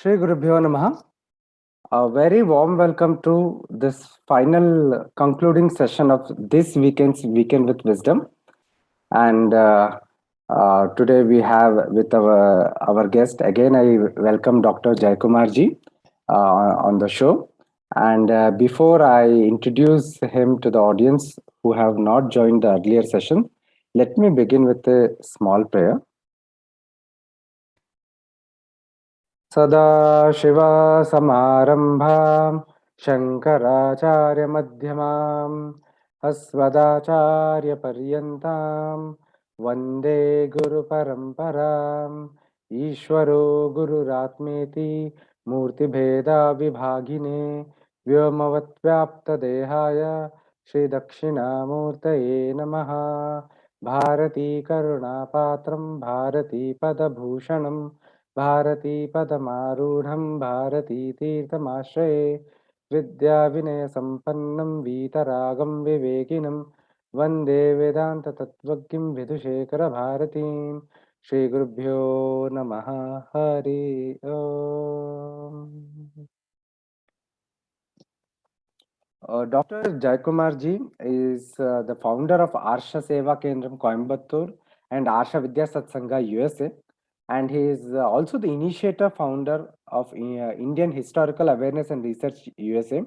Shri Gurubhyo Namaha. A very warm welcome to this final concluding session of this weekend's Weekend with Wisdom. And today we have with our guest again. I welcome Dr. Jayakumar ji on the show. And before I introduce him to the audience who have not joined the earlier session, let me begin with a small prayer. सदाशिवसमारम्भां शङ्कराचार्यमध्यमाम् अस्मदाचार्यपर्यन्तां वन्दे गुरुपरम्पराम् ईश्वरो गुरुरात्मेति मूर्तिभेदाविभागिने व्योमवत्व्याप्तदेहाय श्रीदक्षिणामूर्तये नमः भारतीकरुणापात्रं भारतीपदभूषणं भारतीपदमारूढं भारतीतीर्थमाश्रये विद्याविनयसम्पन्नं वीतरागं विवेकिनं वन्दे वेदान्ततत्त्वज्ञं विधुशेखरभारतीं श्रीगुरुभ्यो नमः हरि ओम्. Dr. Jayakumar ji is the founder of Arsha Seva Kendram Coimbatore and Arsha Vidya Satsanga USA, and he is also the initiator founder of Indian Historical Awareness and Research USA.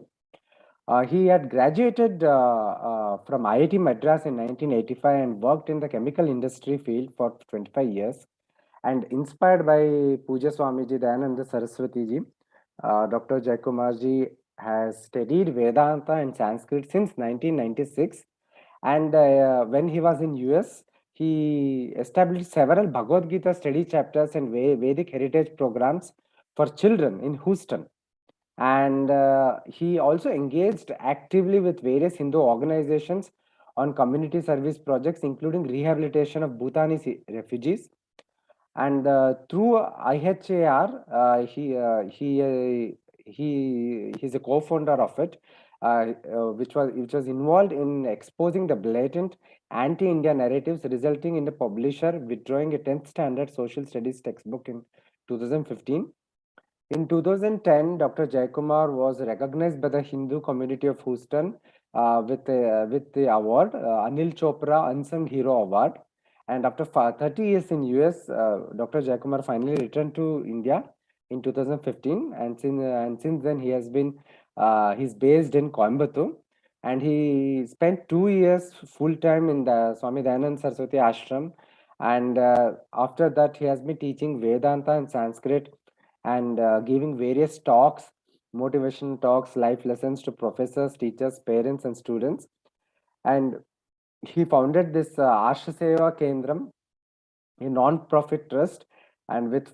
He had graduated from IIT Madras in 1985 and worked in the chemical industry field for 25 years. And inspired by Puja Swamiji Dayananda Saraswati ji, Dr. Jayakumar ji has studied Vedanta and Sanskrit since 1996. And when he was in US, he established several Bhagavad Gita study chapters and Vedic heritage programs for children in Houston. And he also engaged actively with various Hindu organizations on community service projects, including rehabilitation of Bhutanese refugees. And through IHAR, he's a co-founder of it, which was involved in exposing the blatant anti-India narratives, resulting in the publisher withdrawing a 10th standard social studies textbook in 2015. In 2010, Dr. Jayakumar was recognized by the Hindu community of Houston with the award, Anil Chopra Unsung Hero Award. And after 30 years in US, Dr. Jayakumar finally returned to India in 2015, and since then he's based in Coimbatore, and he spent 2 years full time in the Swami Dayananda Saraswati Ashram, and after that he has been teaching Vedanta and Sanskrit and giving various talks, motivation talks, life lessons to professors, teachers, parents, and students. And he founded this Arsha Seva Kendram, a non-profit trust, and with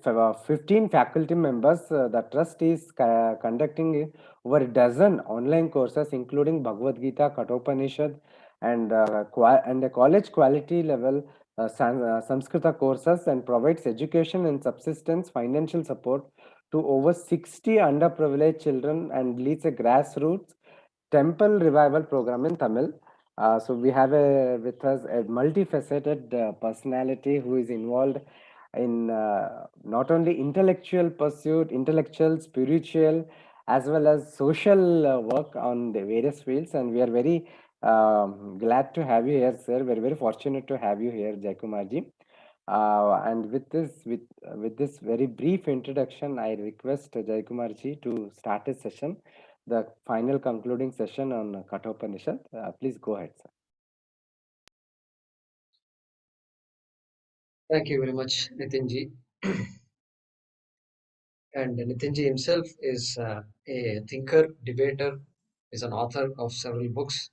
15 faculty members, the trust is conducting over a dozen online courses, including Bhagavad Gita, Kathopanishad, and the college quality level Sanskrita courses, and provides education and subsistence financial support to over 60 underprivileged children, and leads a grassroots temple revival program in Tamil. So we have with us a multifaceted personality who is involved in not only intellectual, spiritual, as well as social work on the various fields. And we are very glad to have you here, sir. We're very fortunate to have you here, Jayakumar ji. And with this very brief introduction, I request Jayakumar ji to start his session, the final concluding session on Kathopanishad. Please go ahead, sir. Thank you very much, Nitinji. And Nitinji himself is a thinker, debater, is an author of several books,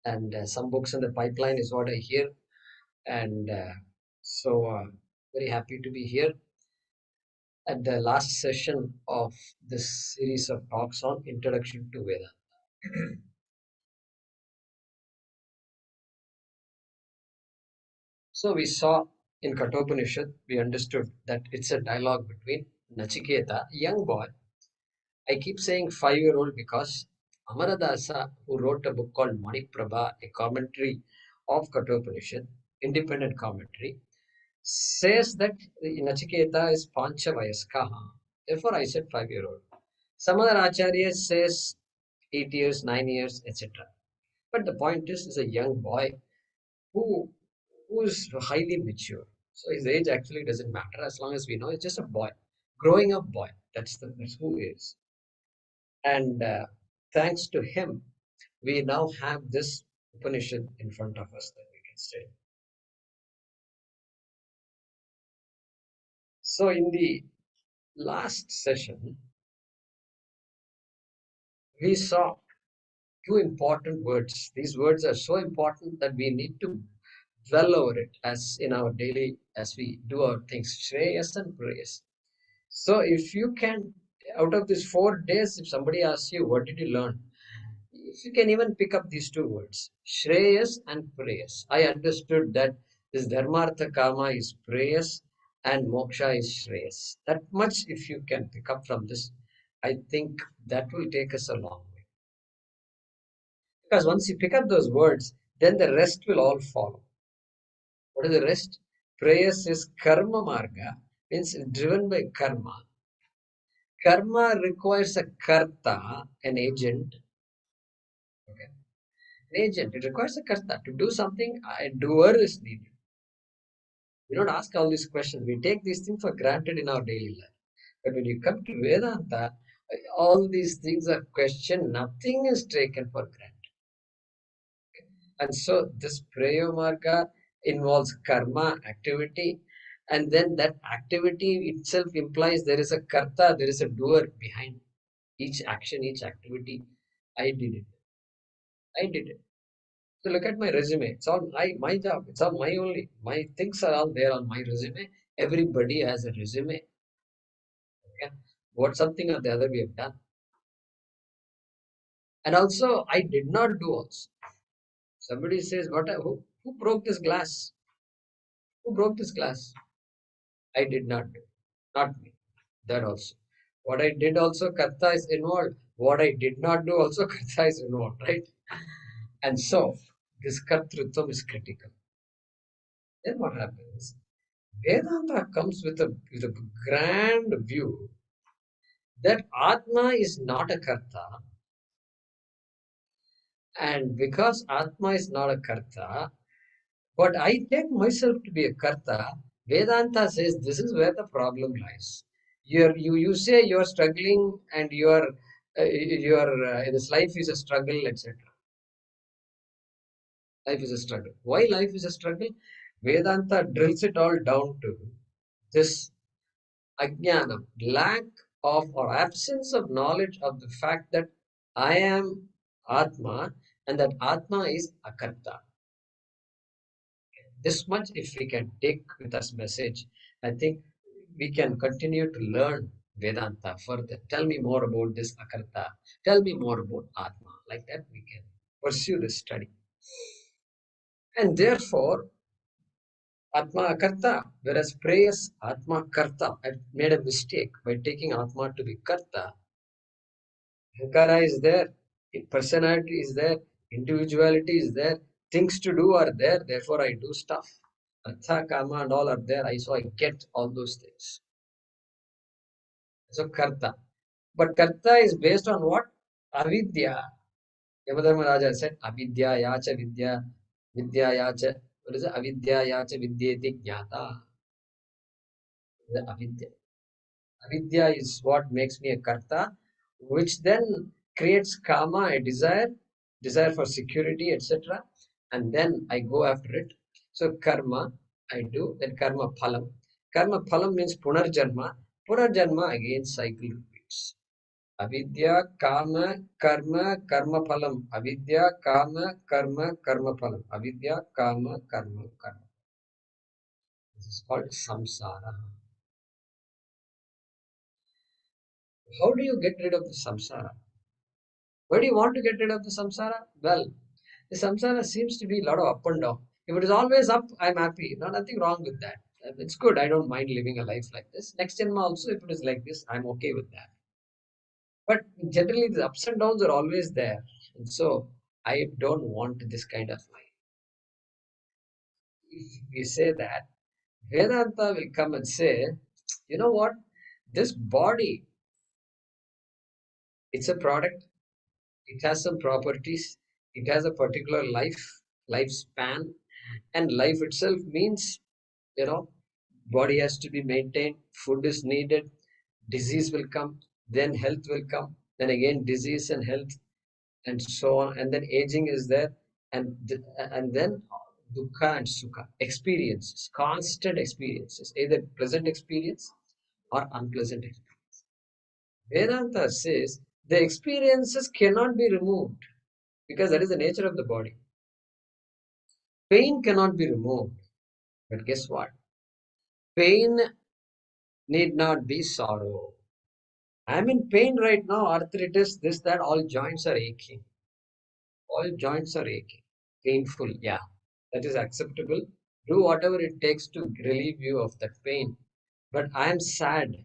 and some books in the pipeline is what I hear. And so very happy to be here at the last session of this series of talks on Introduction to Vedanta. So we saw in Kathopanishad, we understood that it's a dialogue between Nachiketa, young boy. I keep saying 5-year-old because Amaradasa, who wrote a book called Maniprabha, a commentary of Kathopanishad, independent commentary, says that Nachiketa is Panchavayaskaha, Therefore, I said 5-year-old. Some other Acharya says 8 years, 9 years, etc. But the point is a young boy who who is highly mature. So his age actually doesn't matter as long as we know it's just a boy, growing up boy. That's who he is. And thanks to him, we now have this Upanishad in front of us that we can study. So in the last session, we saw two important words. These words are so important that we need to dwell over it as in our daily, as we do our things. Shreyas and Preyas. So if you can, out of these 4 days, if somebody asks you, what did you learn? If you can even pick up these two words, Shreyas and Preyas. I understood that this Dharma Artha Kama is Preyas and Moksha is Shreyas. That much if you can pick up from this, I think that will take us a long way. Because once you pick up those words, then the rest will all follow. What is the rest? Preyas is Karma Marga, means driven by Karma. Karma requires a karta, an agent. Okay. An agent. It requires a karta. To do something, a doer is needed. We don't ask all these questions. We take these things for granted in our daily life. But when you come to Vedanta, all these things are questioned. Nothing is taken for granted. And so this Preyo Marga involves karma, activity. And then that activity itself implies there is a karta, there is a doer behind each action, each activity. I did it. I did it. So look at my resume. It's all my job. It's all my only. My things are all there on my resume. Everybody has a resume. Okay. What something or the other we have done. And also I did not do also. Somebody says, who broke this glass? Who broke this glass? I did not do. Not me. That also. What I did also, Karta is involved. What I did not do also, Karta is involved, right? And so this Kartrutvam is critical. Then what happens? Vedanta comes with a grand view that Atma is not a Karta, and because Atma is not a Karta, but I take myself to be a Karta, Vedanta says this is where the problem lies. You say you are struggling and this life is a struggle, etc. Life is a struggle. Why life is a struggle? Vedanta drills it all down to this ajnanam, lack of or absence of knowledge of the fact that I am Atma and that Atma is Akarta. This much, if we can take with us message, I think we can continue to learn Vedanta further. Tell me more about this Akarta. Tell me more about Atma. Like that, we can pursue this study. And therefore, Atma Akarta, whereas Preyas Atma Karta. I made a mistake by taking Atma to be Karta. Ankara is there, personality is there, individuality is there, things to do are there, therefore I do stuff. Artha, Kama and all are there, so I get all those things. So Karta. But Karta is based on what? Avidya. Yamadharma Raja said, Avidya yacha vidya, vidya yacha, what is it? Avidya yacha vidyeti jnata. The Avidya. Avidya is what makes me a karta, which then creates kama, a desire for security, etc. And then I go after it. So karma, I do, then karma phalam. Karma phalam means punarjanma. Punarjanma again cycle repeats. Avidya, kama, karma, karma phalam. Avidya, kama, karma, karma phalam. Avidya, kama, karma, karma. This is called samsara. How do you get rid of the samsara? Why do you want to get rid of the samsara? Well, the samsara seems to be a lot of up and down. If it is always up, I'm happy. No, nothing wrong with that. It's good. I don't mind living a life like this. Next Janma also, if it is like this, I'm okay with that. But generally, the ups and downs are always there. And so, I don't want this kind of life. If we say that, Vedanta will come and say, you know what? This body, it's a product. It has some properties. It has a particular lifespan, and life itself means, you know, body has to be maintained. Food is needed. Disease will come. Then health will come. Then again disease and health, and so on. And then aging is there, and then dukkha and sukha experiences, constant experiences, either pleasant experience or unpleasant experience. Vedanta says the experiences cannot be removed because that is the nature of the body. Pain cannot be removed, but guess what? Pain need not be sorrow. I'm in pain right now, arthritis, this, that, all joints are aching. All joints are aching. Painful, yeah. That is acceptable. Do whatever it takes to relieve you of that pain. But I am sad.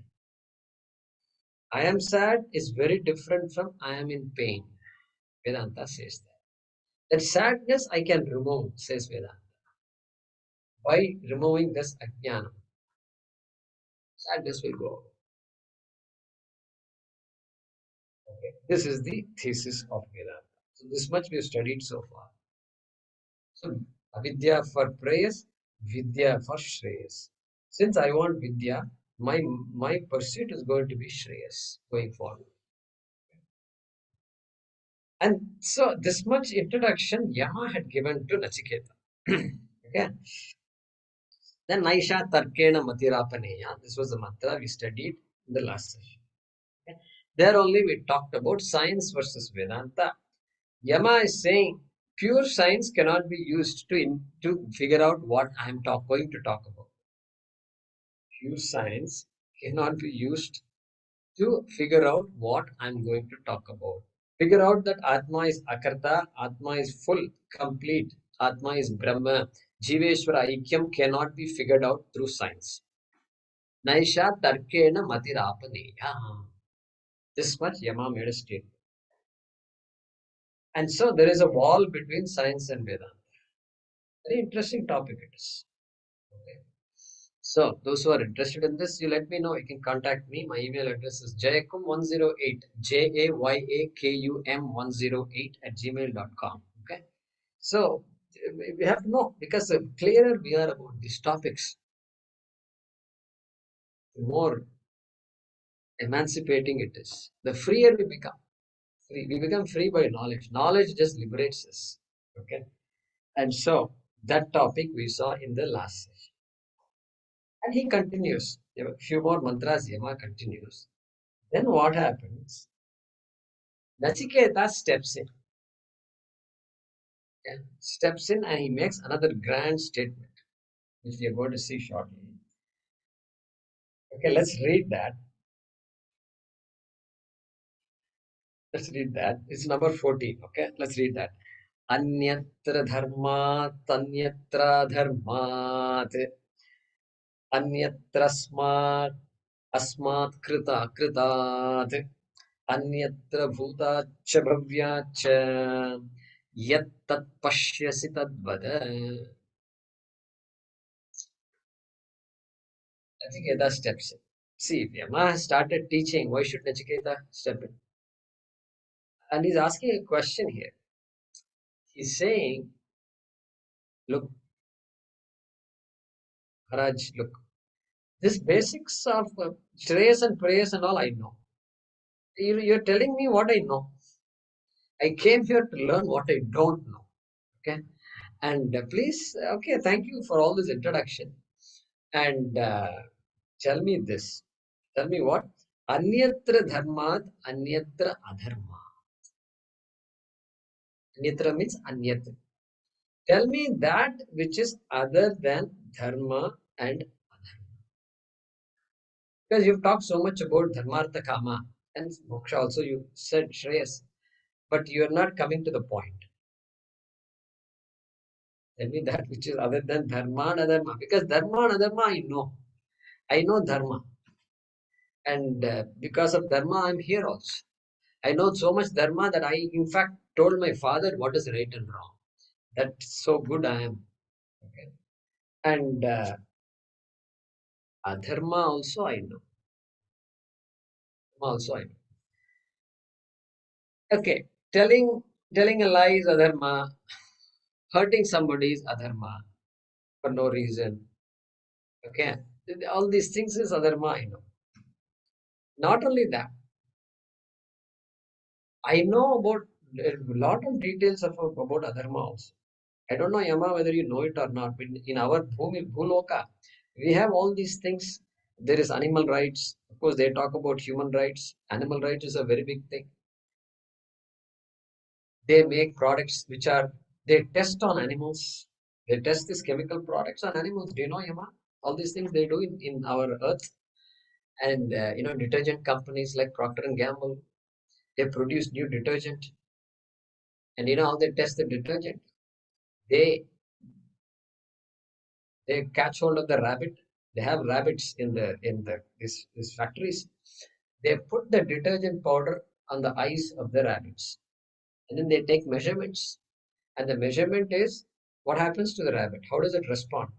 I am sad is very different from I am in pain. Vedanta says that. That sadness I can remove, says Vedanta. By removing this ajnana, sadness will go away. Okay. This is the thesis of Vedanta. So this much we have studied so far. So avidya for prayers, vidya for shreyas. Since I want vidya, my pursuit is going to be shreyas going forward. And so this much introduction Yama had given to Nachiketa. Okay. Then Naisha Tarkena Matirapaneya. This was the mantra we studied in the last session. Okay. There only we talked about science versus Vedanta. Yama is saying pure science cannot be used to figure out what I am going to talk about. Pure science cannot be used to figure out what I am going to talk about. Figure out that Atma is Akarta, Atma is full, complete, Atma is Brahma. Jiveshwara Aikyam cannot be figured out through science. Naisha Tarkena Matirapaneya. This much Yama made a statement. And so there is a wall between science and Vedanta. Very interesting topic it is. Okay. So those who are interested in this, you let me know. You can contact me. My email address is jayakum108, jayakum108 at gmail.com. Okay. So we have to know, because the clearer we are about these topics, the more emancipating it is. The freer we become. We become free by knowledge. Knowledge just liberates us. Okay. And so that topic we saw in the last session. And he continues. A few more mantras, Yama continues. Then what happens? Nachiketa steps in. Okay? Steps in and he makes another grand statement, which we are going to see shortly. Okay, let's read that. Let's read that. It's number 14. Okay, let's read that. Anyatra dharmat, anyatra dharmat, anyatra smat, asmat krita kritat, anyatra bhutacha bhavyacha, yat tat pashyasi tadvada. Nachiketa steps in. See, if Yama has started teaching, why should Nachiketa step in? And he's asking a question here. He's saying, look, Maharaj, look, this basics of Shreyas and prayers and all I know. You're telling me what I know. I came here to learn what I don't know. Okay. And please, okay, thank you for all this introduction. And tell me this. Tell me what? Anyatra dharmat, anyatra adharma. Anyatra means anyatra. Tell me that which is other than dharma and adharma. Because you've talked so much about dharmartha kama and moksha also, you said shreyas, but you're not coming to the point. Tell me that which is other than dharma and adharma. Because dharma and adharma I know. I know dharma. And because of dharma I'm here also. I know so much dharma that I in fact told my father what is right and wrong. That's so good I am. Okay. And adharma also I know. also I know. Okay, telling a lie is adharma. Hurting somebody is adharma for no reason. Okay, all these things is adharma. I know. Not only that, I know about a lot of details about adharma also. I don't know, Yama, whether you know it or not. But in our Bhuloka, we have all these things. There is animal rights. Of course, they talk about human rights. Animal rights is a very big thing. They make products which are, they test on animals. They test these chemical products on animals. Do you know, Yama? All these things they do in our earth. And, detergent companies like Procter and Gamble, they produce new detergent. And you know how they test the detergent? They they catch hold of the rabbit. They have rabbits in the these factories. They put the detergent powder on the eyes of the rabbits, and then they take measurements. And the measurement is what happens to the rabbit. How does it respond?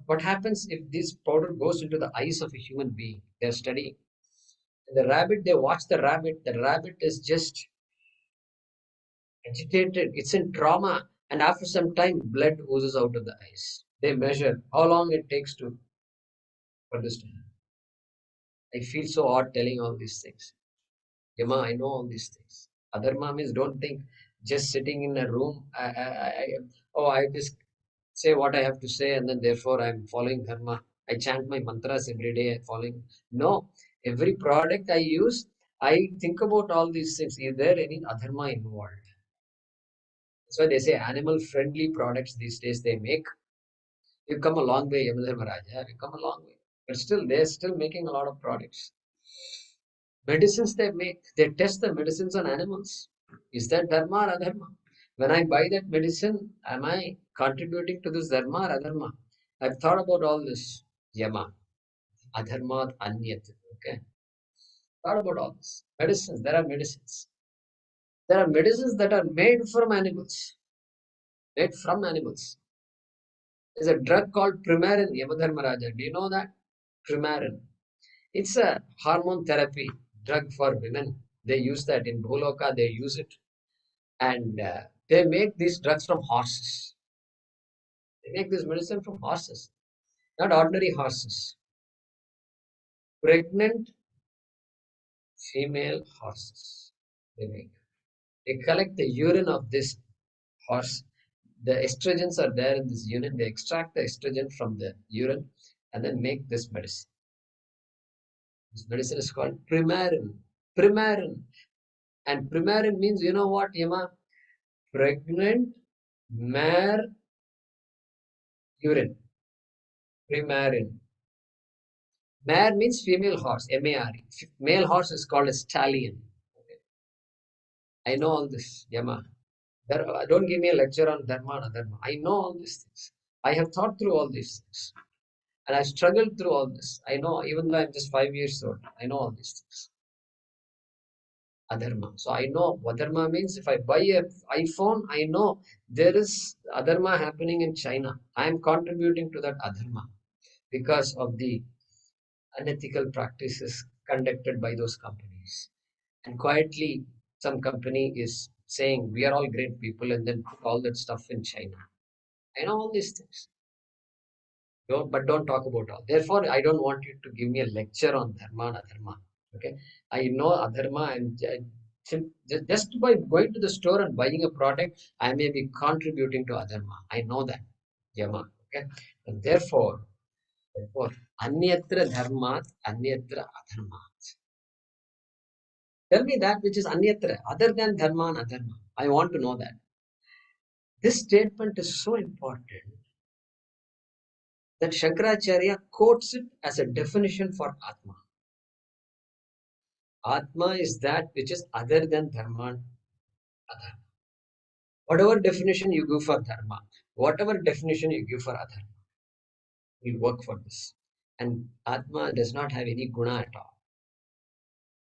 What happens if this powder goes into the eyes of a human being? They're studying. And the rabbit, they watch the rabbit. The rabbit is just agitated. It's in trauma. And after some time, blood oozes out of the eyes. They measure how long it takes for this to happen. I feel so odd telling all these things. Yama, I know all these things. Adharma means don't think just sitting in a room. I just say what I have to say and then therefore I'm following dharma. I chant my mantras every day following. No, every product I use, I think about all these things. Is there any adharma involved? That's why they say animal friendly products these days they make. We've come a long way, Yamadharmaraja. We've come a long way. But still, they're still making a lot of products. Medicines they make, they test the medicines on animals. Is that dharma or adharma? When I buy that medicine, am I contributing to this dharma or adharma? I've thought about all this. Yama, adharma, anyat. Okay. Thought about all this. Medicines, there are medicines. There are medicines that are made from animals. Made from animals. There's a drug called Primarin, Yamadharmaraja. Do you know that? Primarin. It's a hormone therapy drug for women. They use that in Bholoka, they use it. And they make these drugs from horses. They make this medicine from horses, not ordinary horses. Pregnant female horses. They make. They collect the urine of this horse. The estrogens are there in this urine. They extract the estrogen from the urine and then make this medicine. This medicine is called Primarin. Primarin. And Primarin means, you know what, Yama? Pregnant mare urine. Primarin. Mare means female horse, M-A-R-E. Male horse is called a stallion. Okay. I know all this, Yama. Don't give me a lecture on Dharma and Adharma. I know all these things. I have thought through all these things. And I struggled through all this. I know, even though I'm just 5 years old, I know all these things. Adharma. So I know what Dharma means. If I buy an iPhone, I know there is Adharma happening in China. I am contributing to that Adharma because of the unethical practices conducted by those companies. And quietly, some company is saying, we are all great people, and then put all that stuff in China. I know all these things. But don't talk about all. Therefore, I don't want you to give me a lecture on Dharma and Adharma. Okay? I know Adharma, and just by going to the store and buying a product, I may be contributing to Adharma. I know that. Yama. Okay? And therefore, Anyatra dharmat, anyatra adharmat. Tell me that which is anyatra, other than dharma and adharma. I want to know that. This statement is so important that Shankaracharya quotes it as a definition for Atma. Atma is that which is other than dharma and adharma. Whatever definition you give for dharma, whatever definition you give for adharma, we work for this. And Atma does not have any guna at all.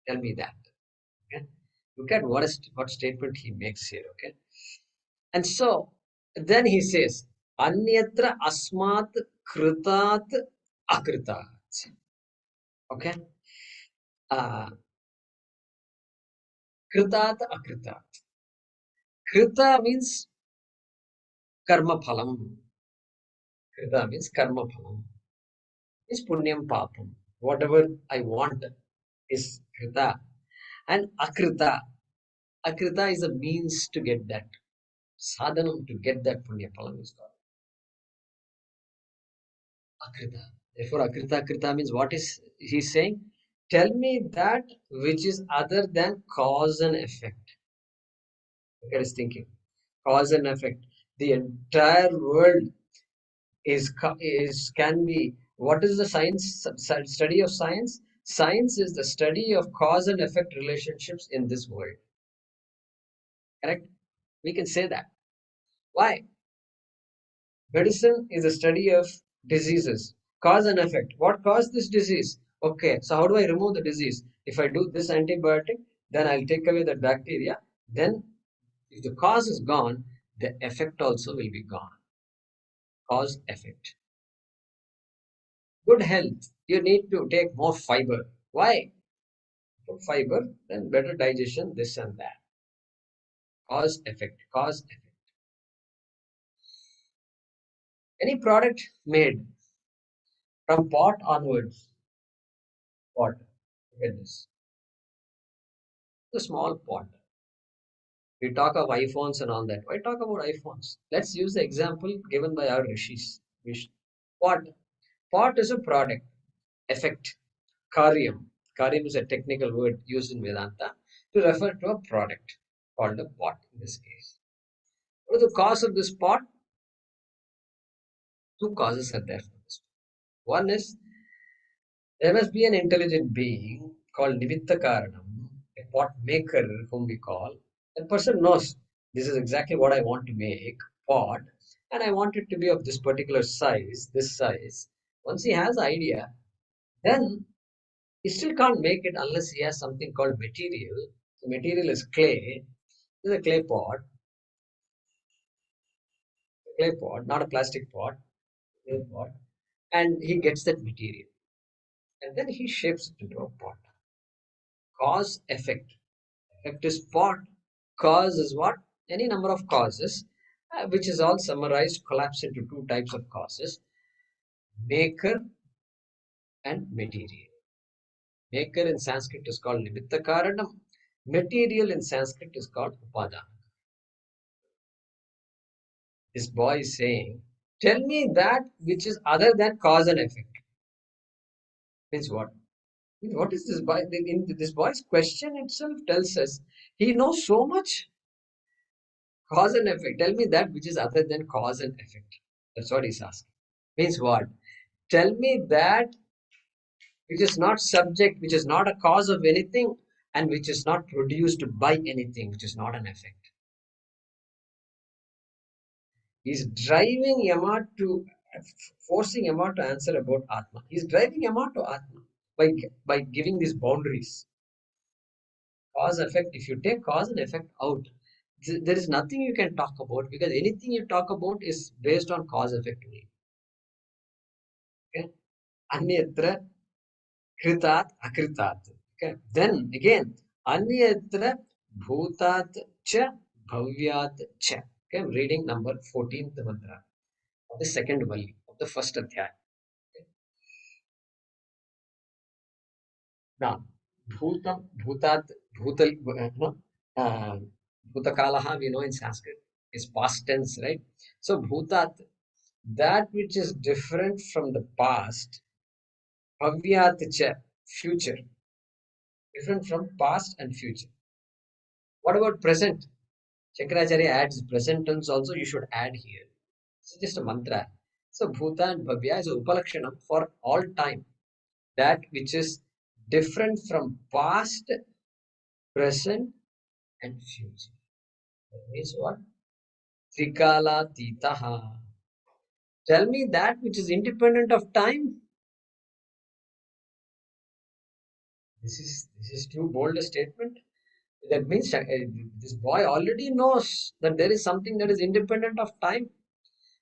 Tell me that. Okay? Look at what statement he makes here. Okay. And so then he says, Anyatra asmat kritat akritat. Okay. Kritat akritat. Krita means karma phalam. Krita means karma phalam. Is punyam papam. Whatever I want is krita. And akrita. Akrita is a means to get that. Sadhanam to get that punya phalam is called akrita. Therefore, akrita krita means what is he saying? Tell me that which is other than cause and effect. Look at his thinking. Cause and effect. The entire world is can be. What is the science study of science? Science is the study of cause and effect relationships in this world. Correct? We can say that. Why? Medicine is a study of diseases, cause and effect. What caused this disease? Okay, so how do I remove the disease? If I do this antibiotic, then I'll take away the bacteria. Then, if the cause is gone, the effect also will be gone. Cause effect. Good health. You need to take more fiber. Why? For fiber, then better digestion, this and that. Cause effect. Cause effect. Any product made from pot onwards. Pot. Look at this. The small pot. We talk of iPhones and all that. Why talk about iPhones? Let's use the example given by our rishis. Pot. Pot is a product. Effect. Karyam. Karyam is a technical word used in Vedanta to refer to a product called a pot in this case. What is the cause of this pot? Two causes are there for this. One is there must be an intelligent being called Nimitta Karanam, a pot maker whom we call. That person knows this is exactly what I want to make, pot, and I want it to be of this particular size, this size. Once he has idea, then he still can't make it unless he has something called material. The material is clay. This is a clay pot, not a plastic pot, clay pot, and he gets that material, and then he shapes it into a pot. Cause effect. Effect is pot. Cause is what? Any number of causes, which is all summarized, collapsed into two types of causes: maker and material. Maker in Sanskrit is called nimitta karanam. Material in Sanskrit is called upadana. This boy is saying, tell me that which is other than cause and effect. Means what? What is this boy? In this boy's question itself tells us he knows so much. Cause and effect. Tell me that which is other than cause and effect. That's what he's asking. Means what? Tell me that which is not subject, which is not a cause of anything, and which is not produced by anything, which is not an effect. He's driving Yama to, forcing Yama to answer about Atma. He's driving Yama to Atma by giving these boundaries. Cause effect. If you take cause and effect out, there is nothing you can talk about, because anything you talk about is based on cause effect only. Okay? Anyatra kritat akritat. Okay. Then again, anyatra bhutat cha bhavyat cha. Okay, I'm reading number 14th mantra of the second vali of the first adhyaya. Okay. Now, bhutat, bhutal, no, uh, bhutakalaha we know in Sanskrit is past tense, right? So bhutat, that which is different from the past, bhavyat cha, future, different from past and future. What about present? Shankaracharya adds present tense also, you should add here. It's just a mantra. So Bhuta and Bhavya is a upalakshanam for all time. That which is different from past, present, and future. That means what? Trikala titaha. Tell me that which is independent of time. This is too bold a statement. That means this boy already knows that there is something that is independent of time.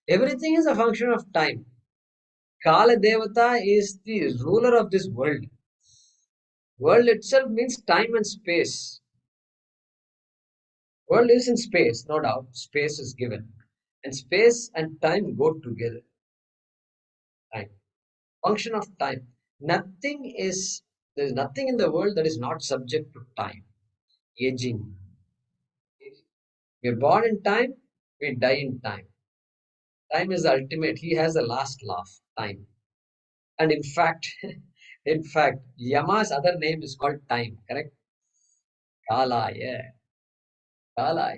Everything is a function of time. Kala Devata is the ruler of this world. World itself means time and space. World lives in space, no doubt. Space is given. And space and time go together. Time. Function of time. There is nothing in the world that is not subject to time. Aging. We are born in time, we die in time. Time is the ultimate. He has the last laugh. Time. And in fact, in fact, Yama's other name is called time, correct? Kala, yeah. Kala.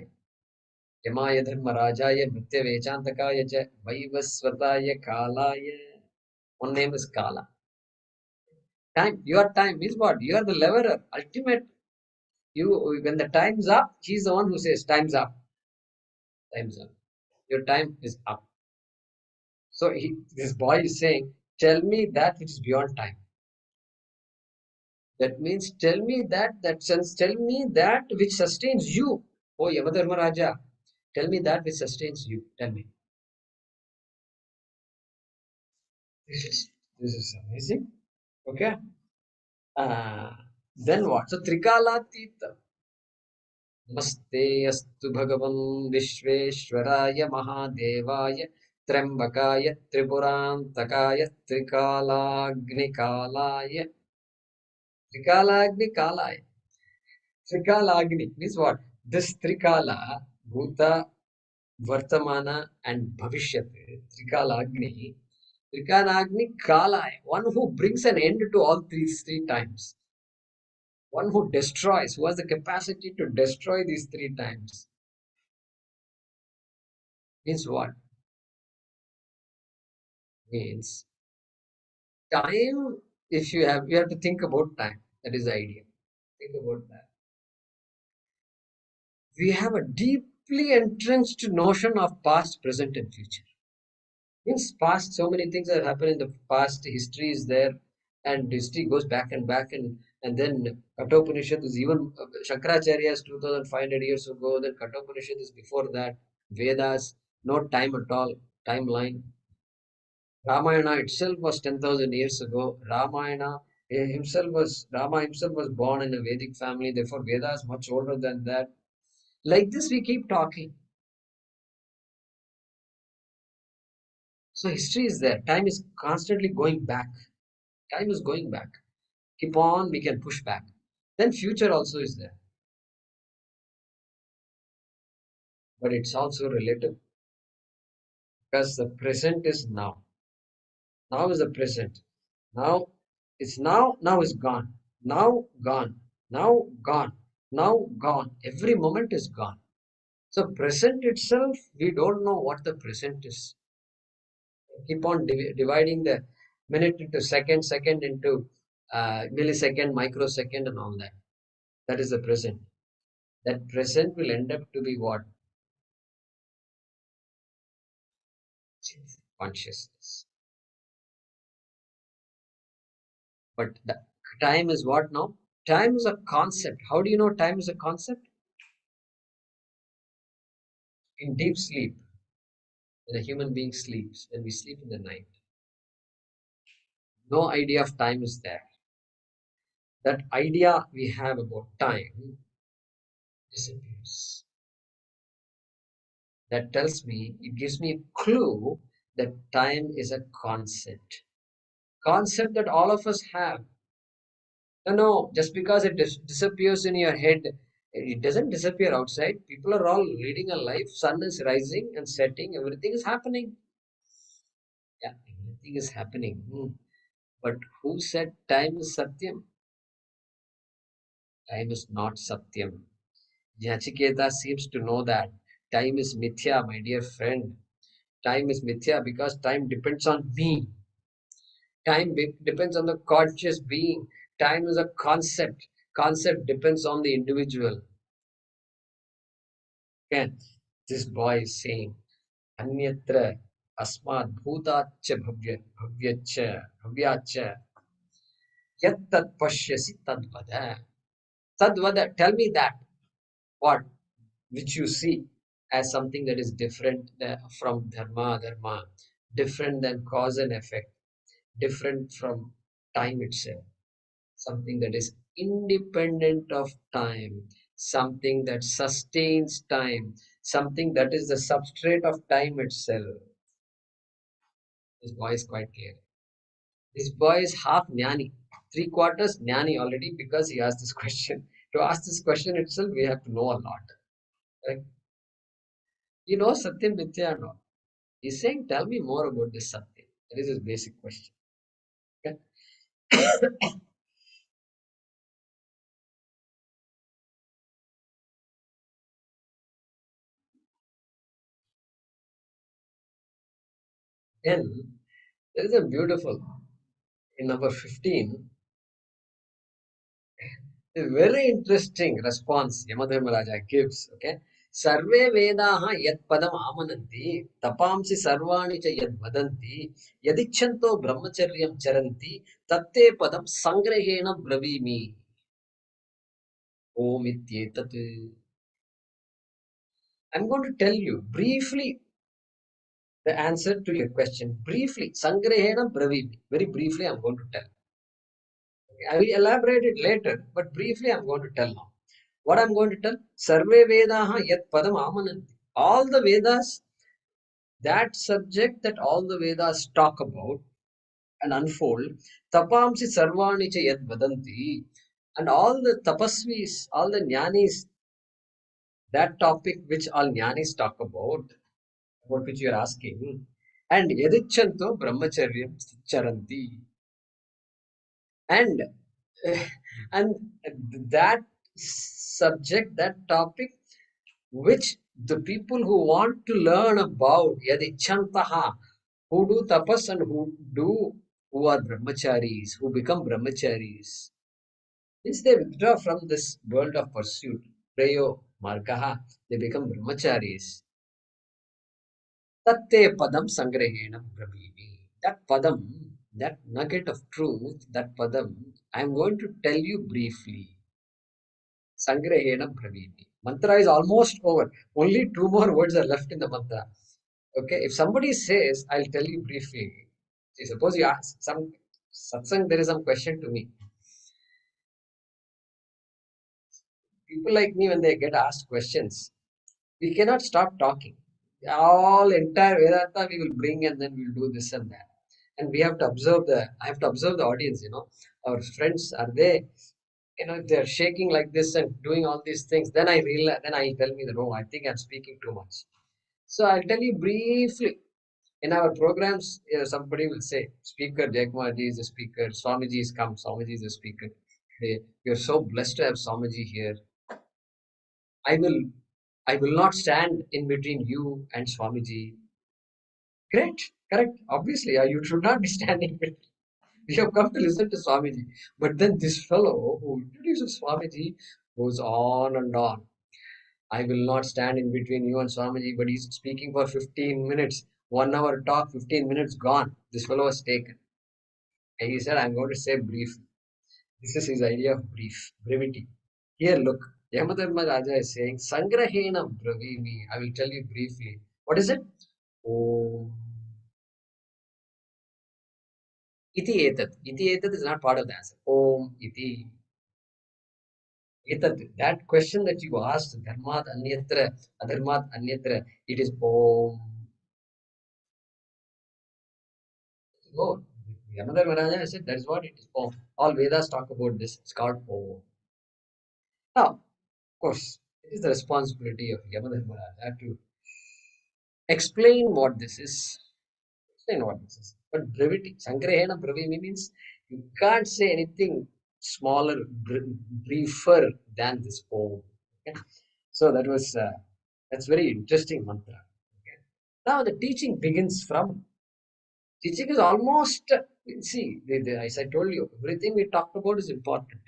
Yamaya Dharmarajaya Mrityavechantakaya cha Vaivasvataya Kalaya. One name is Kala. Time. Your time is what? You are the leveler. Ultimate. You when the time's up, he's the one who says time's up. Time's up. Your time is up. So this boy is saying, tell me that which is beyond time. That means tell me that which sustains you. Oh Yamadharma Raja, tell me that which sustains you. Tell me. This is amazing. Okay. Uh, then what? So Trikalatita. Namaste astu bhagavan Vishveshwaraya Mahadevaya Trambakaya Tripurantakaya Trikalagnikalaya Trikalagnikalaya. Trikalagni means what? This Trikala, Bhuta, Vartamana, and Bhavishyat, Trikalagni. Trikalagni Kalaya, one who brings an end to all three times. One who destroys, who has the capacity to destroy these three times. Means what? Means time, if you have to think about time. That is the idea. Think about that. We have a deeply entrenched notion of past, present, and future. Means past, so many things that happened in the past, history is there, and history goes back and back, and then Kathopanishad is even Shankaracharya is 2500 years ago, then Kathopanishad is before that, Vedas, no time at all, timeline. Ramayana itself was 10,000 years ago. Rama himself was born in a Vedic family, therefore Vedas much older than that. Like this, we keep talking. So history is there. Time is constantly going back. Time is going back. Keep on, we can push back. Then future also is there. But it's also relative because the present is now. Now is the present. Now it's now is gone. Now gone. Now gone. Now gone. Every moment is gone. So present itself, we don't know what the present is. Keep on dividing the minute into second, second into millisecond, microsecond, and all that. That is the present. That present will end up to be what? Consciousness. But the time is what now? Time is a concept. How do you know time is a concept? In deep sleep, when a human being sleeps, when we sleep in the night, no idea of time is there. That idea we have about time disappears. That tells me, it gives me a clue that time is a concept. Concept that all of us have. No, just because it disappears in your head, it doesn't disappear outside. People are all leading a life. Sun is rising and setting. Everything is happening. Yeah, everything is happening. But who said time is Satyam? Time is not Satyam. Naciketas seems to know that time is Mithya, my dear friend. Time is Mithya because time depends on me. Time depends on the conscious being. Time is a concept. Concept depends on the individual. Again, this boy is saying, Anyatra asmad bhutacha bhavyacha yat tad pashyasi tadvada. Tadvada, tell me that. What? Which you see as something that is different from dharma, different than cause and effect, different from time itself, something that is independent of time, something that sustains time, something that is the substrate of time itself. This boy is quite clear. This boy is half jnani, three quarters jnani already because he asked this question. To ask this question itself, we have to know a lot. Right? You know Satyam Mithya or not? He's saying, tell me more about this Satyam. That is his basic question. Okay? Then there is a beautiful, in number 15, a very interesting response Yamadharmaraja gives. Okay? Sarve Vedaha yat padam amananti, tapamsi sarvani cha yad vadanti, yadichanto brahmacharyam charanti, tatte padam sangrahena bravimi. Om ityetat. I'm going to tell you briefly the answer to your question. Briefly, sangrahena bravimi. Very briefly, I'm going to tell. Okay, I will elaborate it later, but briefly, I'm going to tell now. What I'm going to tell? Sarve Vedaha yat padam amananti. All the Vedas, that subject that all the Vedas talk about and unfold, tapamsi sarvani cha yad vadanti, and all the tapasvis, all the jnanis, that topic which all jnanis talk about which you are asking, and yadichanto brahmacharyam charanti, and and that subject, that topic which the people who want to learn about yadichantaha, who do tapas and who are brahmacharis, who become brahmacharis, means they withdraw from this world of pursuit. Preyo margaha, they become brahmacharis. Tatte padam sangrahena brahmini. That padam, that nugget of truth, that padam, I am going to tell you briefly. Sangrahena brahmini. Mantra is almost over. Only two more words are left in the mantra. Okay, if somebody says, I'll tell you briefly. See, suppose you ask some satsang, there is some question to me. People like me, when they get asked questions, we cannot stop talking. All entire Vedanta we will bring and then we'll do this and that. And we have to observe I have to observe the audience, our friends, are they, if they're shaking like this and doing all these things, then I realize, then I tell me that, oh, I think I'm speaking too much. So I'll tell you briefly. In our programs, somebody will say, speaker, Jayakumar ji is a speaker, Swamiji is come, Swamiji is a speaker. You're so blessed to have Swamiji here. I will I will not stand in between you and Swamiji. Great, correct. Obviously, you should not be standing between. We have come to listen to Swamiji. But then this fellow who introduces Swamiji goes on and on. I will not stand in between you and Swamiji, but he's speaking for 15 minutes. 1 hour talk, 15 minutes gone. This fellow was taken. And he said, I'm going to say brief. This is his idea of brief, brevity. Here, look, Yamadharma Raja is saying, Sangrahena Bravimi. I will tell you briefly. What is it? Om. Iti etat. Iti etat is not part of the answer. Om iti etat. That question that you asked, Dharmat Anyatra, Adharmat Anyatra, it is Om. Oh, Yamadharma Raja said that is what it is. Om. All Vedas talk about this. It's called Om. Now, of course, it is the responsibility of Yamadharma Raja to explain what this is. Explain what this is. But brevity, Sangrahena Bravimi means you can't say anything smaller, briefer than this poem. Okay? So that's very interesting mantra. Okay? Now the teaching begins from teaching is almost see as I told you, everything we talked about is important.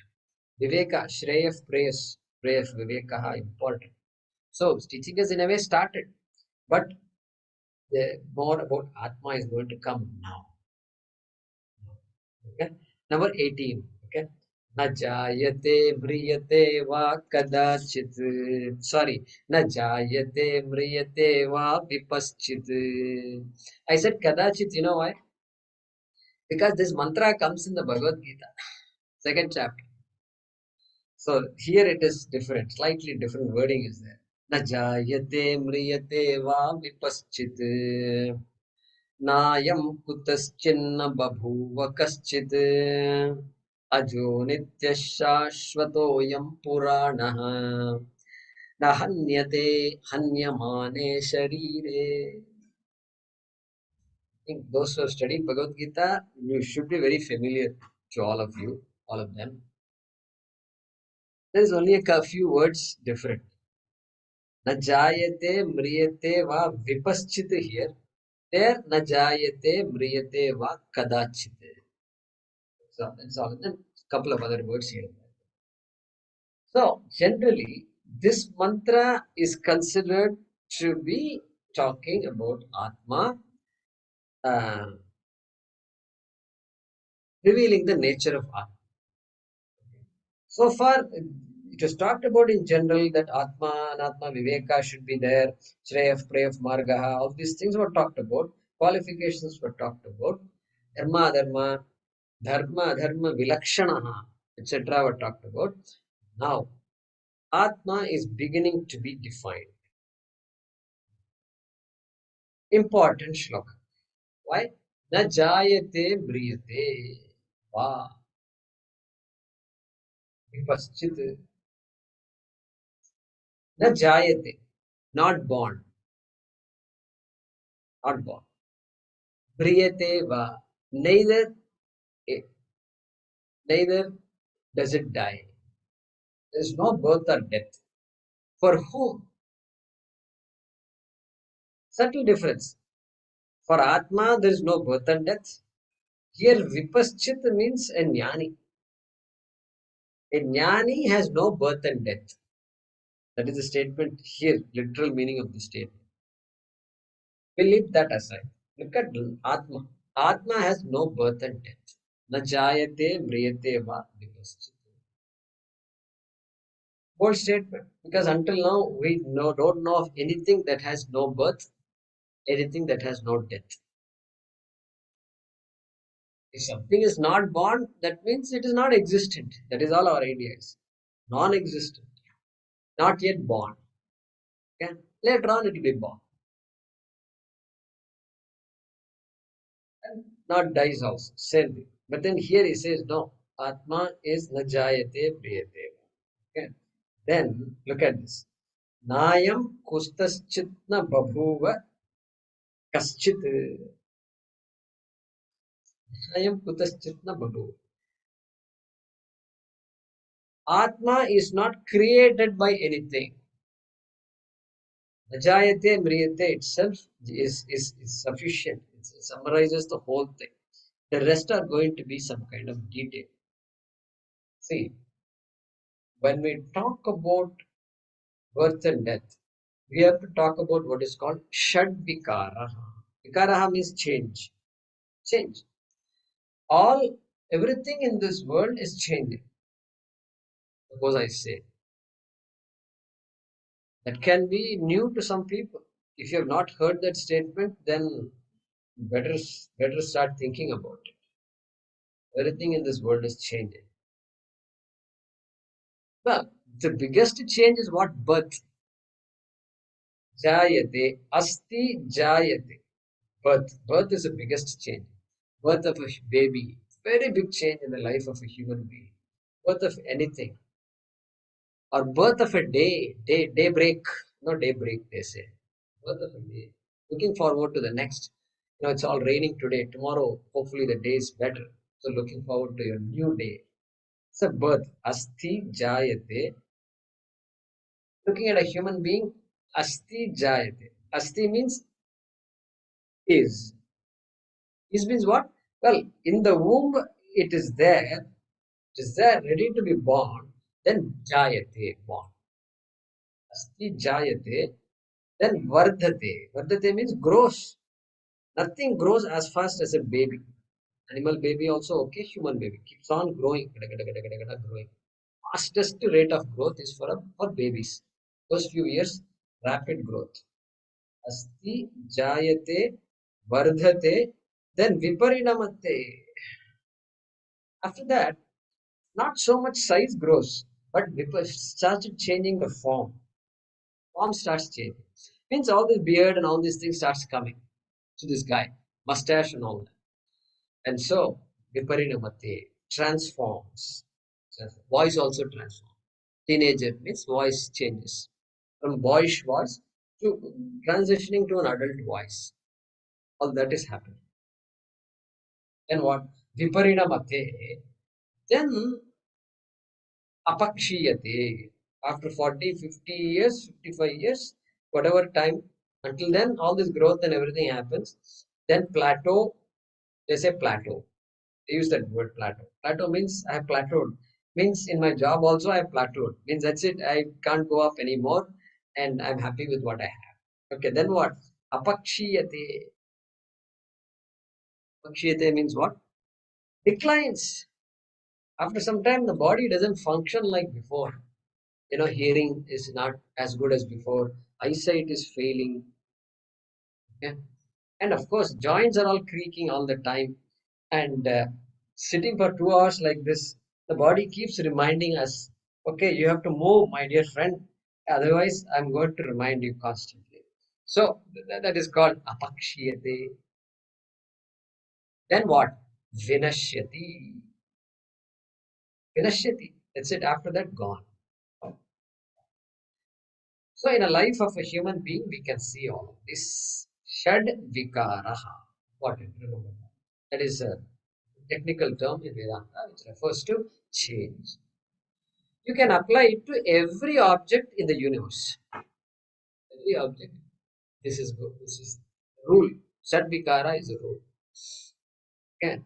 Viveka, Shreyascha Preyascha, important. So teaching is in a way started, but the more about Atma is going to come now. Okay. Number 18. Okay. Na jayate mriyate va kadachit. Sorry. Na jayate mriyate va vipaschit. I said kadachit, you know why? Because this mantra comes in the Bhagavad Gita, second chapter. So here it is different, slightly different wording is there. Na jayate mriyate va vipaschit. Nayam kutaschinna babhuva kaschit. Ajo nityashashvatoyam puranaha. Na hanyate hanyamane sharire. I think those who have studied Bhagavad Gita, you should be very familiar to all of you, all of them. There is only a few words different. Na jayate mriyate va vipaschit here. There na jayate mriyate va kadachit. So that's all. Then a couple of other words here. So generally, this mantra is considered to be talking about Atma, uh, revealing the nature of Atma. So far, it was talked about in general that Atma, Anatma, Viveka should be there, Shreyascha Preyascha, Margaha, all these things were talked about, qualifications were talked about, Dharma, Adharma, Dharma, Adharma, Vilakshanaha, etc. were talked about. Now, Atma is beginning to be defined. Important shloka. Why? Na jayate mriyate va vipaschit. Na jayate, not born, not born. Priyate va, neither neither does it die. There is no birth or death. For whom? Subtle difference. For Atma, there is no birth and death. Here, Vipaschit means a jnani. A jnani has no birth and death. That is the statement here, literal meaning of the statement. We leave that aside. Look at Atma. Atma has no birth and death. Na jayate mriyate va vipaschit. Bold statement. Because until now, we don't know of anything that has no birth, anything that has no death. If something is not born, that means it is not existent. That is all our idea is. Non-existent. Not yet born. Okay? Later on it will be born. And not dies also. Same thing. But then here he says no. Atma is najayate priyate. Okay. Then look at this. Nayam kustaschitna babhuva kaschit. Nayam kustaschitna babhuva. Atma is not created by anything. Najayate mriyate itself is sufficient. It summarizes the whole thing. The rest are going to be some kind of detail. See, when we talk about birth and death, we have to talk about what is called Shad Vikaraha. Vikaraha means change. Change. Everything in this world is changing. Suppose I say, that can be new to some people. If you have not heard that statement, then better start thinking about it. Everything in this world is changing. Well, the biggest change is what? Birth. Jayate, asti jayate. Birth. Birth is the biggest change. Birth of a baby. Very big change in the life of a human being. Birth of anything. Or birth of a daybreak. Not daybreak, they say. Birth of a day. Looking forward to the next. It's all raining today. Tomorrow, hopefully the day is better. So looking forward to your new day. It's a birth. Asti jayate. Looking at a human being, asti jayate. Asti means is. Is means what? Well, in the womb, it is there, ready to be born, then jayate, born. Asti jayate, then vardhate. Vardhate means grows. Nothing grows as fast as a baby. Animal baby also okay, human baby keeps on growing, growing. Fastest rate of growth is for babies. First few years, rapid growth. Asti jayate, vardhate, then viparinamate. After that, not so much size grows. But started changing the form. Form starts changing. Means all this beard and all these things starts coming to this guy, mustache and all that. And so viparinamate transforms. Voice also transforms. Teenager means voice changes from boyish voice to transitioning to an adult voice. All that is happening. Then what? Viparinamate. Then apakshiyate. After 40, 50 years, 55 years, whatever time, until then, all this growth and everything happens. Then plateau, they say plateau. They use that word plateau. Plateau means I have plateaued. Means in my job also I have plateaued. Means that's it. I can't go up anymore and I'm happy with what I have. Okay, then what? Apakshiyate. Apakshiyate means what? Declines. After some time, the body doesn't function like before. Hearing is not as good as before. Eyesight is failing. Okay? And of course, joints are all creaking all the time. And sitting for 2 hours like this, the body keeps reminding us, okay, you have to move, my dear friend. Otherwise, I'm going to remind you constantly. So that is called apakshiyate. Then what? Vinashyati. Vinashyati. That's it. After that, gone. So in a life of a human being, we can see all of this. Shad vikaraha. What it? Remember that. That is a technical term in Vedanta which refers to change. You can apply it to every object in the universe. Every object. This is good. This is rule. Sadvikara is a rule. Okay.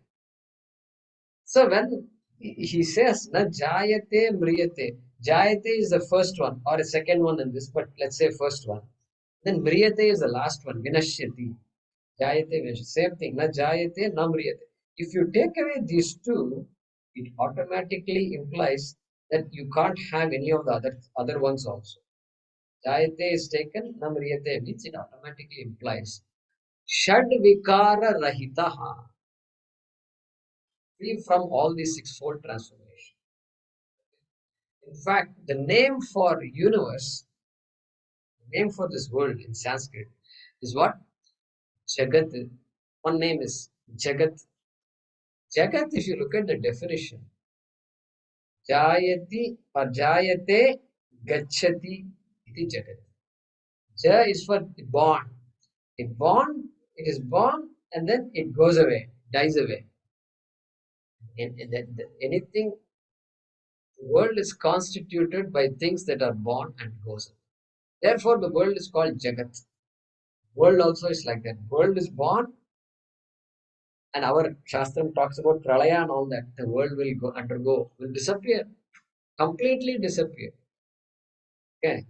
So when he says na jayate mriyate, jayate is the first one or a second one in this, but let's say first one. Then mriyate is the last one. Vinashyati. Jayate vinashyati. Same thing. Na jayate na mriyate. If you take away these two, it automatically implies that you can't have any of the other ones also. Jayate is taken, namriyate means it automatically implies Shad Vikara Rahitaha, free from all these sixfold transformation. In fact, the name for universe, the name for this world in Sanskrit is what? Jagat. One name is Jagat. Jagat, if you look at the definition, Jayati or Jayate Gachati iti Jagat. Ja is for born. It is born and then it goes away, dies away. Anything, the world is constituted by things that are born and goes away. Therefore, the world is called Jagat. World also is like that. World is born, and our Shastram talks about Pralaya and all that. The world will disappear, completely disappear. Okay.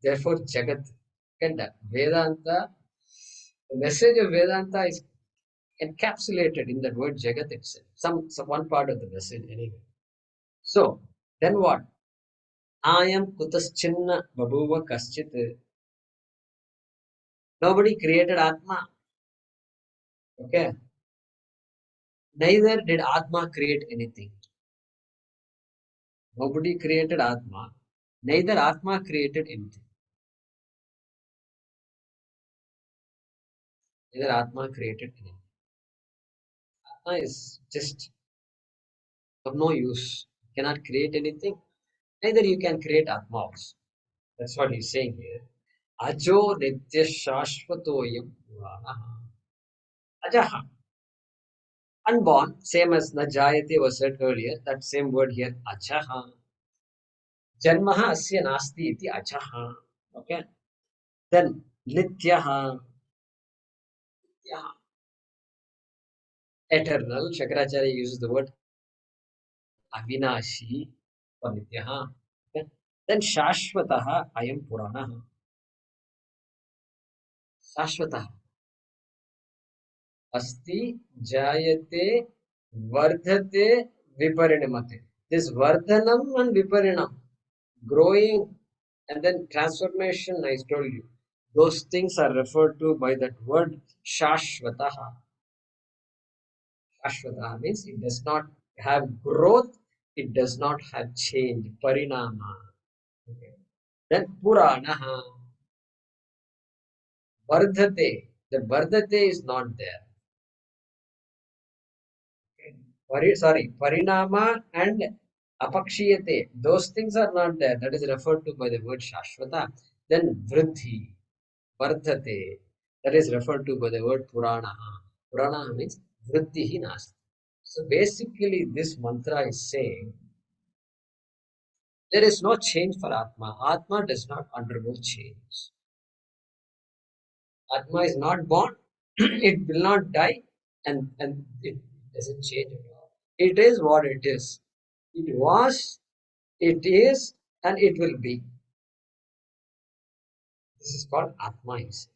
Therefore, Jagat. And Vedanta, the message of Vedanta is encapsulated in that word Jagat itself. Some one part of the message anyway. So then what? Ayam kutaschinna babuva kaschit. Nobody created Atma. Okay. Neither did Atma create anything. Nobody created Atma. Neither Atma created anything. Neither Atma created anything. Atma is just of no use. You cannot create anything. Neither you can create Atma also. That's what he's saying here. Ajo nitya shashvatoyam purana. Ajaha. Unborn, same as Najayate was said earlier, that same word here, ajaha. Janmaha asya nasti iti ajaha. Okay. Then nityaha. Eternal. Shankaracharya uses the word avinashi for nityaha. Okay. Then shashvataha ayam purana. Shashvataha. Asti jayate vardhate viparinamate. This vardhanam and viparinam, growing and then transformation, I told you, those things are referred to by that word shashvataha. Shashvataha means it does not have growth It does not have change. Parinama. Okay. Then Puranaha. Vardhate. The Vardhate is not there. Parinama and apakshiyate. Those things are not there. That is referred to by the word Shashvata. Then Vriddhi, Vardhate. That is referred to by the word Purana. Purana means Vriddhihi Nasti. So basically, this mantra is saying there is no change for Atma. Atma does not undergo change. Atma is not born, it will not die, and it doesn't change at all. It is what it is. It was, it is, and it will be. This is called Atma, he says.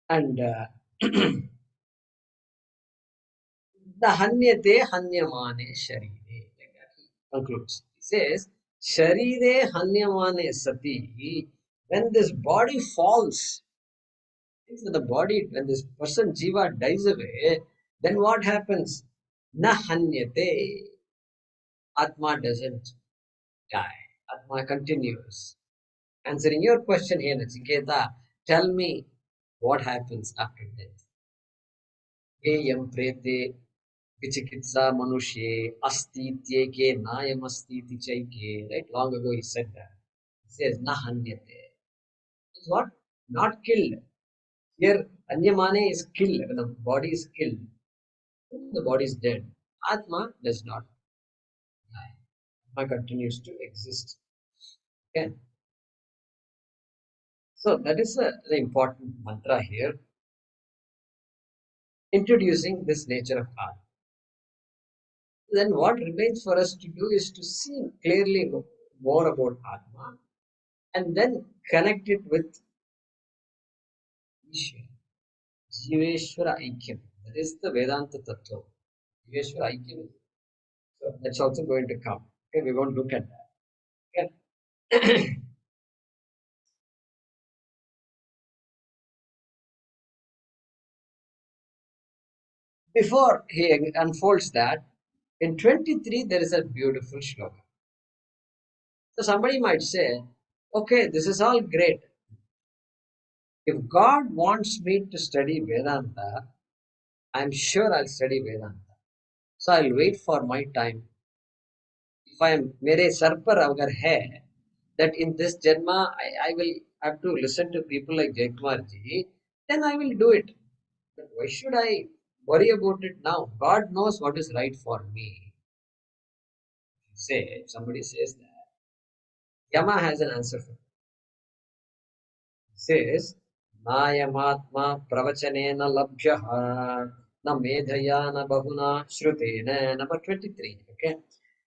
And the Hanyate Hanyamane Sharire. Like that he concludes. He says, Sharire Hanyamane Sati. When this body falls, when the body, when this person Jiva dies away, then what happens? Na Hanyate. Atma doesn't die. Atma continues. Answering your question here, Nachiketa, tell me what happens after death. Yam prete vichikitsa manushe asti tyeke nayam asti chaike. Right? Long ago he said that. He says, na hanyate. Is what? Not killed. Here, anyamane is killed. When the body is killed, the body is dead. Atma does not die. Atma continues to exist. Okay? So that is the important mantra here, introducing this nature of Atma. Then what remains for us to do is to see clearly more about Atma and then connect it with Ishvara, Jiveshwara Aikyam. That is the Vedanta Tattva. Jiveshwara Aikyam. So that's also going to come. Okay, we won't look at that. Okay. Before he unfolds that, in 23 there is a beautiful shloka. So somebody might say, okay, this is all great. If God wants me to study Vedanta, I'm sure I'll study Vedanta. So I'll wait for my time. If I am mere sar par agar hai, that in this janma I will have to listen to people like Jayakumar ji, then I will do it. But why should I worry about it now? God knows what is right for me. Say, if somebody says that, Yama has an answer for it. He says, Nayamatma pravachanena labhyaha na medhaya na bahuna shrutena. Number 23. Okay.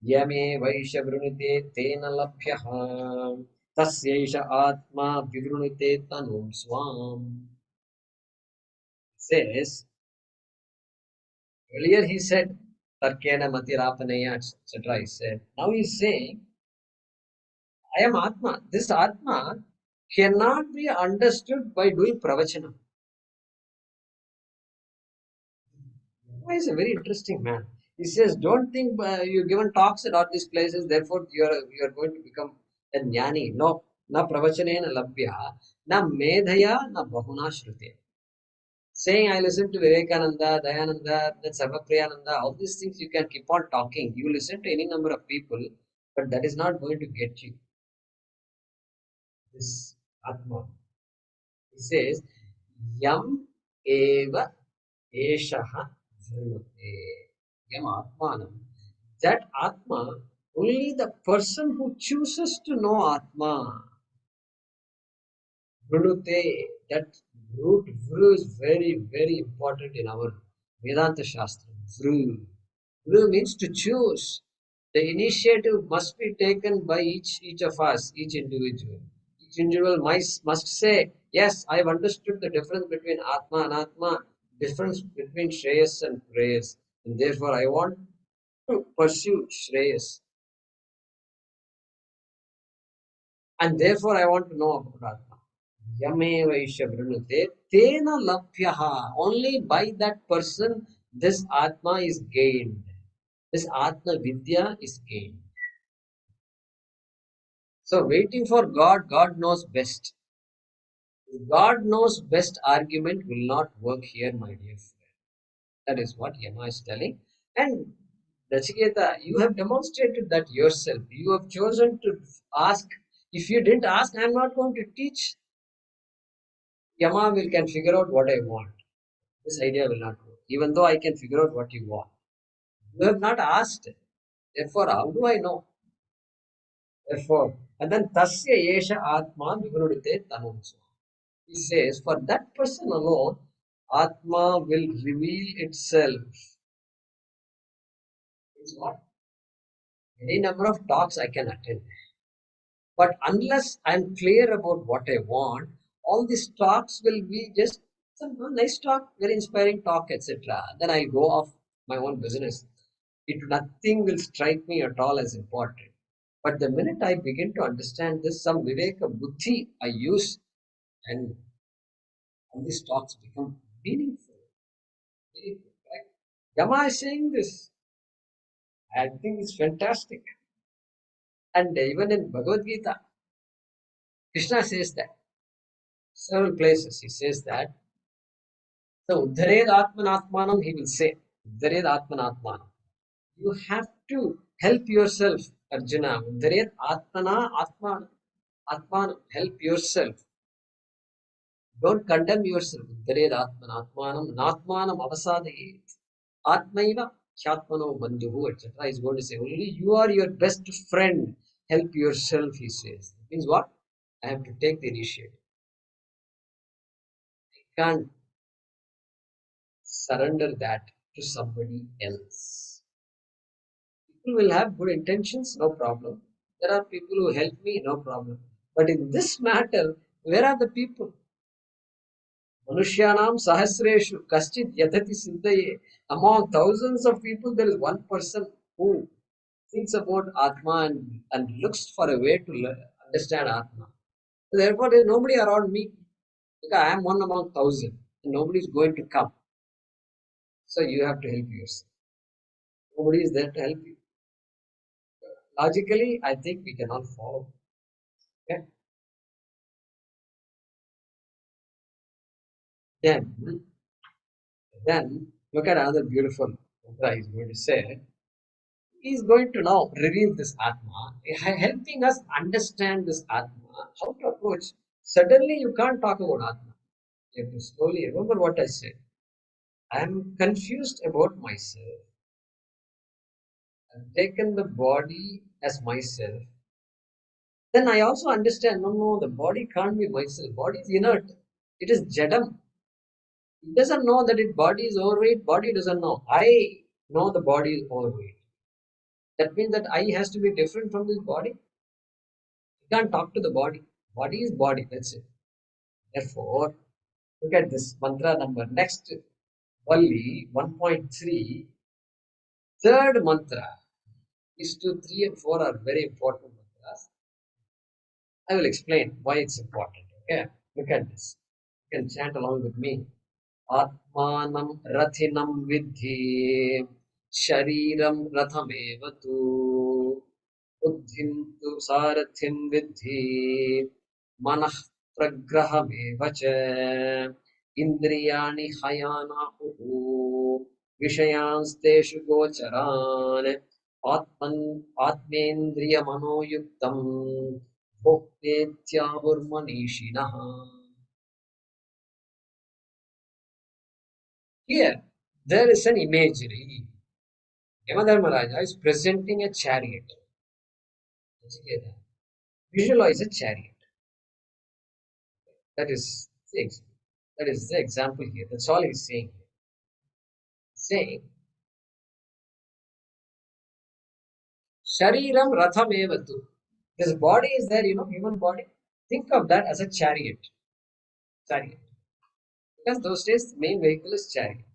Yame vaisha vrunite tena labhyaha tasyaisha atma vivrunite tanum swam. Says, earlier he said, Tarkena matirapanaya, etc. He said, now he's saying, I am Atma. This Atma cannot be understood by doing pravachanam. He is a very interesting man. He says, don't think you're given talks at all these places, therefore you are going to become a jnani. No, na pravachanena labhya, na medhaya, na bahuna shrute. Saying I listen to Vivekananda, Dayananda, then Sarvapriyananda, all these things you can keep on talking. You listen to any number of people, but that is not going to get you this Atma. He says, Yam eva eshaha vrinute. Yam Atmanam. That Atma, only the person who chooses to know Atma, vrinute, that root vru is very, very important in our Vedanta Shastra. Vru. Vru means to choose. The initiative must be taken by each of us, each individual. Each individual must say, yes, I have understood the difference between Atma and Atma, difference between Shreyas and Preyas. And therefore, I want to pursue Shreyas. And therefore, I want to know about Atma. Yame Vaishya Vrinute, Tena Labhyaha. Only by that person, this Atma is gained. This Atma Vidya is gained. So waiting for God, God knows best. God knows best argument will not work here, my dear friend. That is what Yama is telling. And Naciketa, you have demonstrated that yourself. You have chosen to ask. If you didn't ask, I am not going to teach. Yama will can figure out what I want. This idea will not work. Even though I can figure out what you want. You have not asked. Therefore, how do I know? Therefore, and then Tasya Yesha Atma Vivrudite Tanumsva. He says, for that person alone, Atma will reveal itself. It's what? Any number of talks I can attend. But unless I'm clear about what I want, all these talks will be just some nice talk, very inspiring talk, etc. Then I'll go off my own business. Nothing will strike me at all as important. But the minute I begin to understand this, some viveka buddhi I use, and all these talks become meaningful. Meaningful, right? Yama is saying this. I think it's fantastic. And even in Bhagavad Gita, Krishna says that. Several places he says that. So, Udhared Atmanatmanam, he will say. Udhared Atmanatmanam. You have to help yourself, Arjuna. Udhared Atmana Atman. Atman, help yourself. Don't condemn yourself. Udhared Atmanatmanam. Natmanam avasadayet. Atmaiva Hyatmano Bandhuhu, etc. He's going to say, only you are your best friend. Help yourself, he says. It means what? I have to take the initiative. I can't surrender that to somebody else. People will have good intentions, no problem. There are people who help me, no problem. But in this matter, where are the people? Manushyanam sahasreshu kaschid yadati siddhaye. Among thousands of people, there is one person who thinks about Atma and looks for a way to understand Atma. Therefore, there is nobody around me. Because I am one among thousand, and nobody is going to come. So you have to help yourself. Nobody is there to help you. Logically, I think we cannot follow. Okay? Then, then look at another beautiful mantra he's going to say. He's going to now reveal this Atma, helping us understand this Atma, how to approach. Suddenly, you can't talk about Atma. You have to slowly remember what I said. I am confused about myself. I've taken the body as myself. Then I also understand, no, the body can't be myself. Body is inert. It is jadam. It doesn't know that its body is overweight. Body doesn't know. I know the body is overweight. That means that I has to be different from this body. You can't talk to the body. Body is body. That's it. Therefore, look at this mantra number. Next, Valli 1.3. Third mantra. These 2, 3, and 4 are very important mantras. I will explain why it's important. Okay, look at this. You can chant along with me. Atmanam rathinam vidhi shariram rathamev tu buddhim tu sarathim vidhi manah pragrahamev cha indriyani hayanahu vishayansteshu gocharan atmendriya manoyuktam bhoktetyahurmanishinaha. Here, there is an imagery. Yamadharmaraja is presenting a chariot. Visualize a chariot. That is the example here. That's all he's saying. Saying, Shariram Ratham Evatu. This body is there, human body. Think of that as a chariot. Chariot. Because those days, the main vehicle is chariot.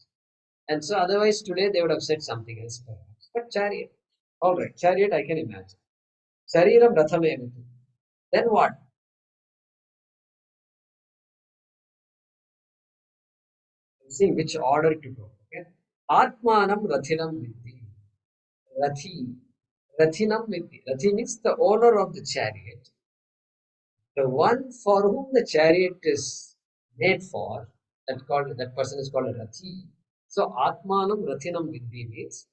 And so, otherwise, today they would have said something else perhaps. But chariot. Alright, chariot I can imagine. Shariram Ratham Evatu. Then what? See which order to go. Okay? Atmanam Rathinam Vidhi. Rathi. Rathinam Vidhi. Rathi means the owner of the chariot. The one for whom the chariot is made for, that person is called a Rathi. So Atmanam Rathinam Vidhi means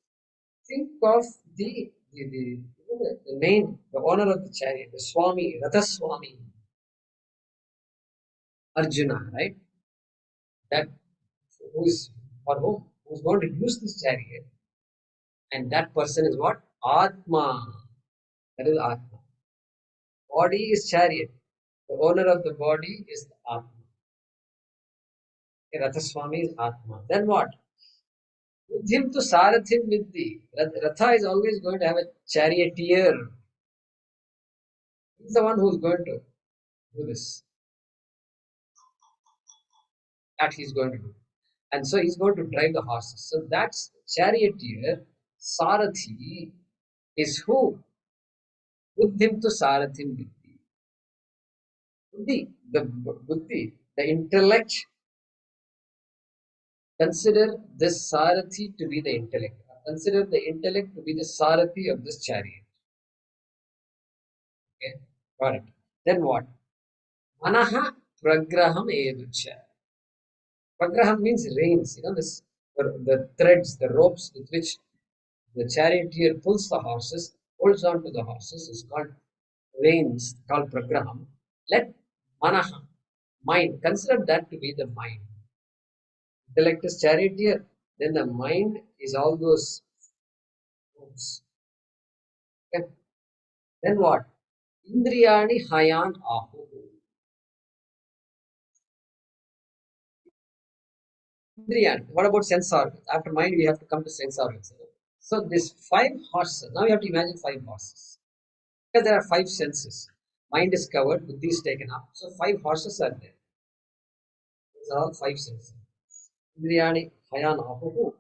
think of the main, the owner of the chariot, the Swami, Ratha Swami, Arjuna, right? That who is for whom who is going to use this chariot, and that person is what? Atma. That is Atma. Body is chariot. The owner of the body is the Atma. Okay, Ratha Swami is Atma. Then what? With him to Sarathim Vidhi. Ratha is always going to have a charioteer. He's the one who is going to do this. That he's going to do. And so he's going to drive the horses. So that's charioteer. Sarathi is who? Buddhim to Sarathim Vidhi. Buddhi, the intellect. Consider this Sarathi to be the intellect. Consider the intellect to be the Sarathi of this chariot. Okay, got it. Then what? Manaha Pragraham Educha. Pragraham means reins. This the threads, the ropes with which the charioteer pulls the horses, holds on to the horses, is called reins, called Pragraham. Let Manaha, mind, consider that to be the mind. Intellect is charioteer, then the mind is all those ropes. Okay. Then what? Indriyani Hayan Ahu. Indriyani. What about sense organs? After mind, we have to come to sense organs. So these 5 horses. Now you have to imagine 5 horses. Because there are 5 senses. Mind is covered, buddhi is taken up. So 5 horses are there. These are all 5 senses. Indriyani Hayan Ahu.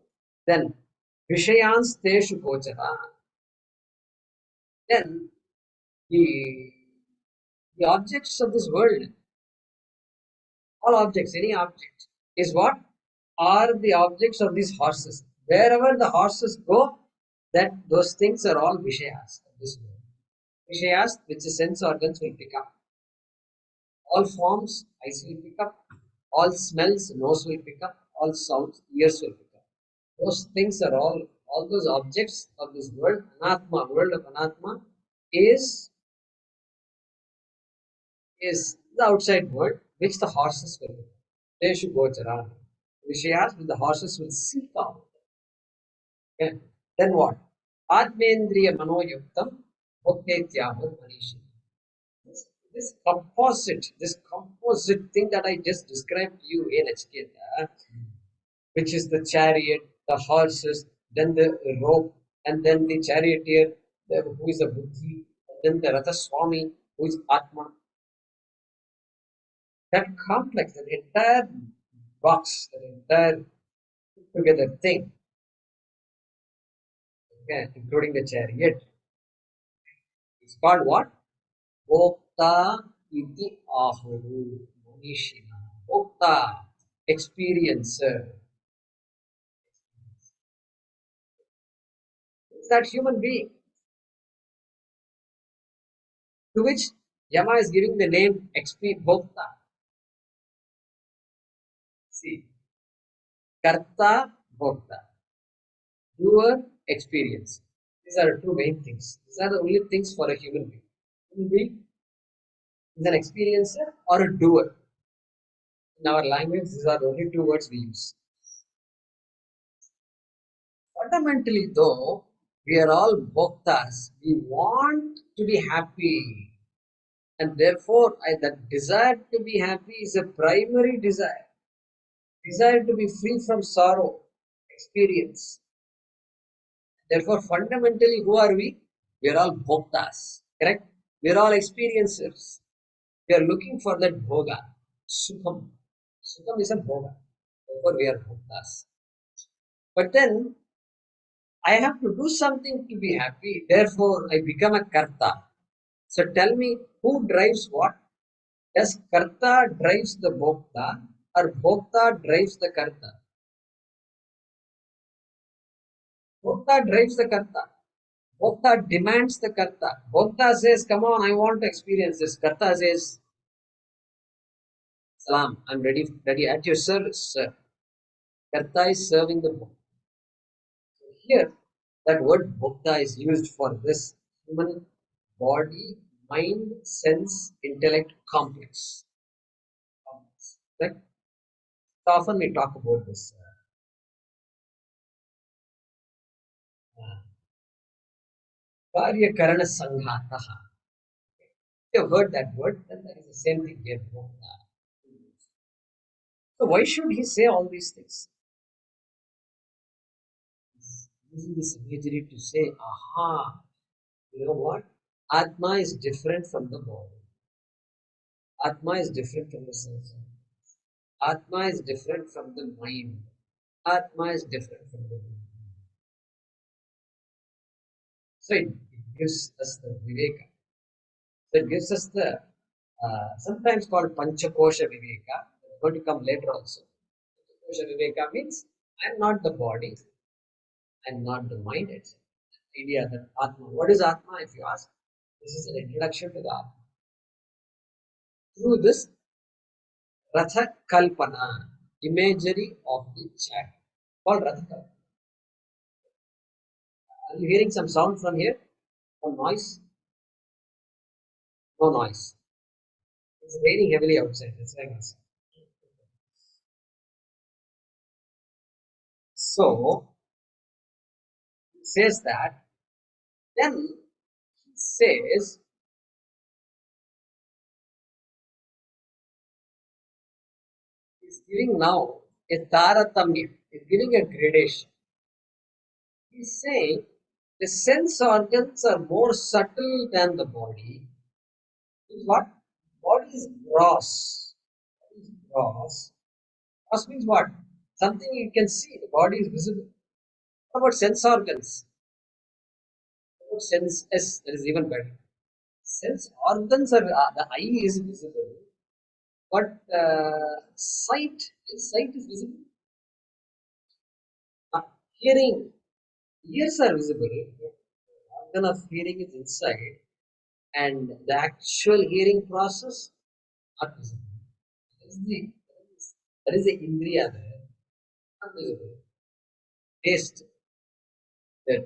Then Vishayans Teshu Kochara. Then the objects of this world, all objects, any object, is what? Are the objects of these horses. Wherever the horses go, that those things are all Vishayas of this world. Vishayas, which the sense organs will pick up. All forms, eyes will pick up. All smells, nose will pick up. All sounds, ears will pick up. Those things are all those objects of this world. Anatma, world of Anatma, is the outside world, which the horses will pick up. They should go around. Vishayas, the horses will seek out. Okay. Then what? Atmendriya Manoyuktam Bhaktetyahur Manishi. This composite thing that I just described to you in Naciketas, which is the chariot, the horses, then the rope, and then the charioteer, who is a Buddhi, and then the Ratha Swami, who is Atma. That complex, that entire box, that entire put together thing, okay, including the chariot, is called what? Bhokta iti ahuru manishina. Bhokta, experiencer. Is that human being to which Yama is giving the name Bhokta. See, Karta, Bhokta. Doer, experience. These are 2 main things. These are the only things for a human being. Human being is an experiencer or a doer. In our language, these are the only 2 words we use. Fundamentally, though, we are all bhoktas. We want to be happy. And therefore, that desire to be happy is a primary desire. Desire to be free from sorrow, experience. Therefore, fundamentally, who are we? We are all bhoktas. Correct? We are all experiencers. We are looking for that bhoga. Sukham. Sukham is a bhoga. Therefore, we are bhoktas. But then, I have to do something to be happy. Therefore, I become a karta. So tell me, who drives what? Does karta drives the bhokta or bhokta drives the karta? Bhokta drives the karta. Bhokta demands the karta. Bhokta says, come on, I want to experience this. Karta says, salam, I'm ready at your service, sir. Karta is serving the bhokta. So here, that word bhokta is used for this human body, mind, sense, intellect complex. Right? So often we talk about this Karya Karana Sanghataha. You have heard that word, then that is the same thing here. So why should he say all these things? He's using this imagery to say, aha, you know what? Atma is different from the body. Atma is different from the sense. Atma is different from the mind. Atma is different from the mind. So it gives us the viveka. So it gives us the sometimes called Panchakosha Viveka. It's going to come later also. Panchakosha Viveka means I am not the body, I am not the mind itself. The idea that Atma. What is Atma if you ask? This is an introduction to the Atma. Through this Ratha Kalpana, imagery of the chariot, called Ratha Kalpana. Are you hearing some sound from here? Some noise? No noise. It's raining heavily outside. That's why I So it says that then he says he's giving now a taratamya, he's giving a gradation. He's saying the sense organs are more subtle than the body. What? Body is gross. Body is gross. Gross means what? Something you can see. The body is visible. What about sense organs? What about sense S? That is even better. Sense organs are the eye is visible, but sight is visible. Uh, hearing, ears are visible. The organ of hearing is inside, and the actual hearing process not visible. That is the indriya there, not visible. Taste, the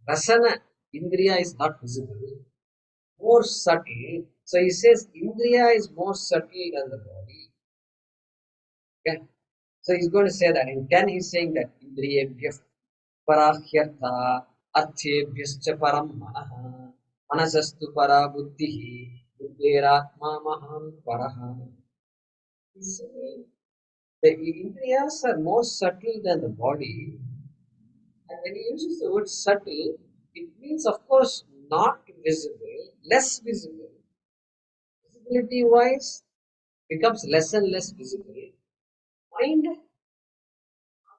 rasana indriya is not visible, more subtle. So he says indriya is more subtle than the body. Okay. So he's going to say that in 10 he's saying that indriyebhyah parahyartha arthebhyascha param manaha manasastu para buddhihi buddhiratma maham paraha. He's saying the indriyas are more subtle than the body, and when he uses the word subtle, it means of course not visible, less visible. Visibility wise becomes less and less visible. Mind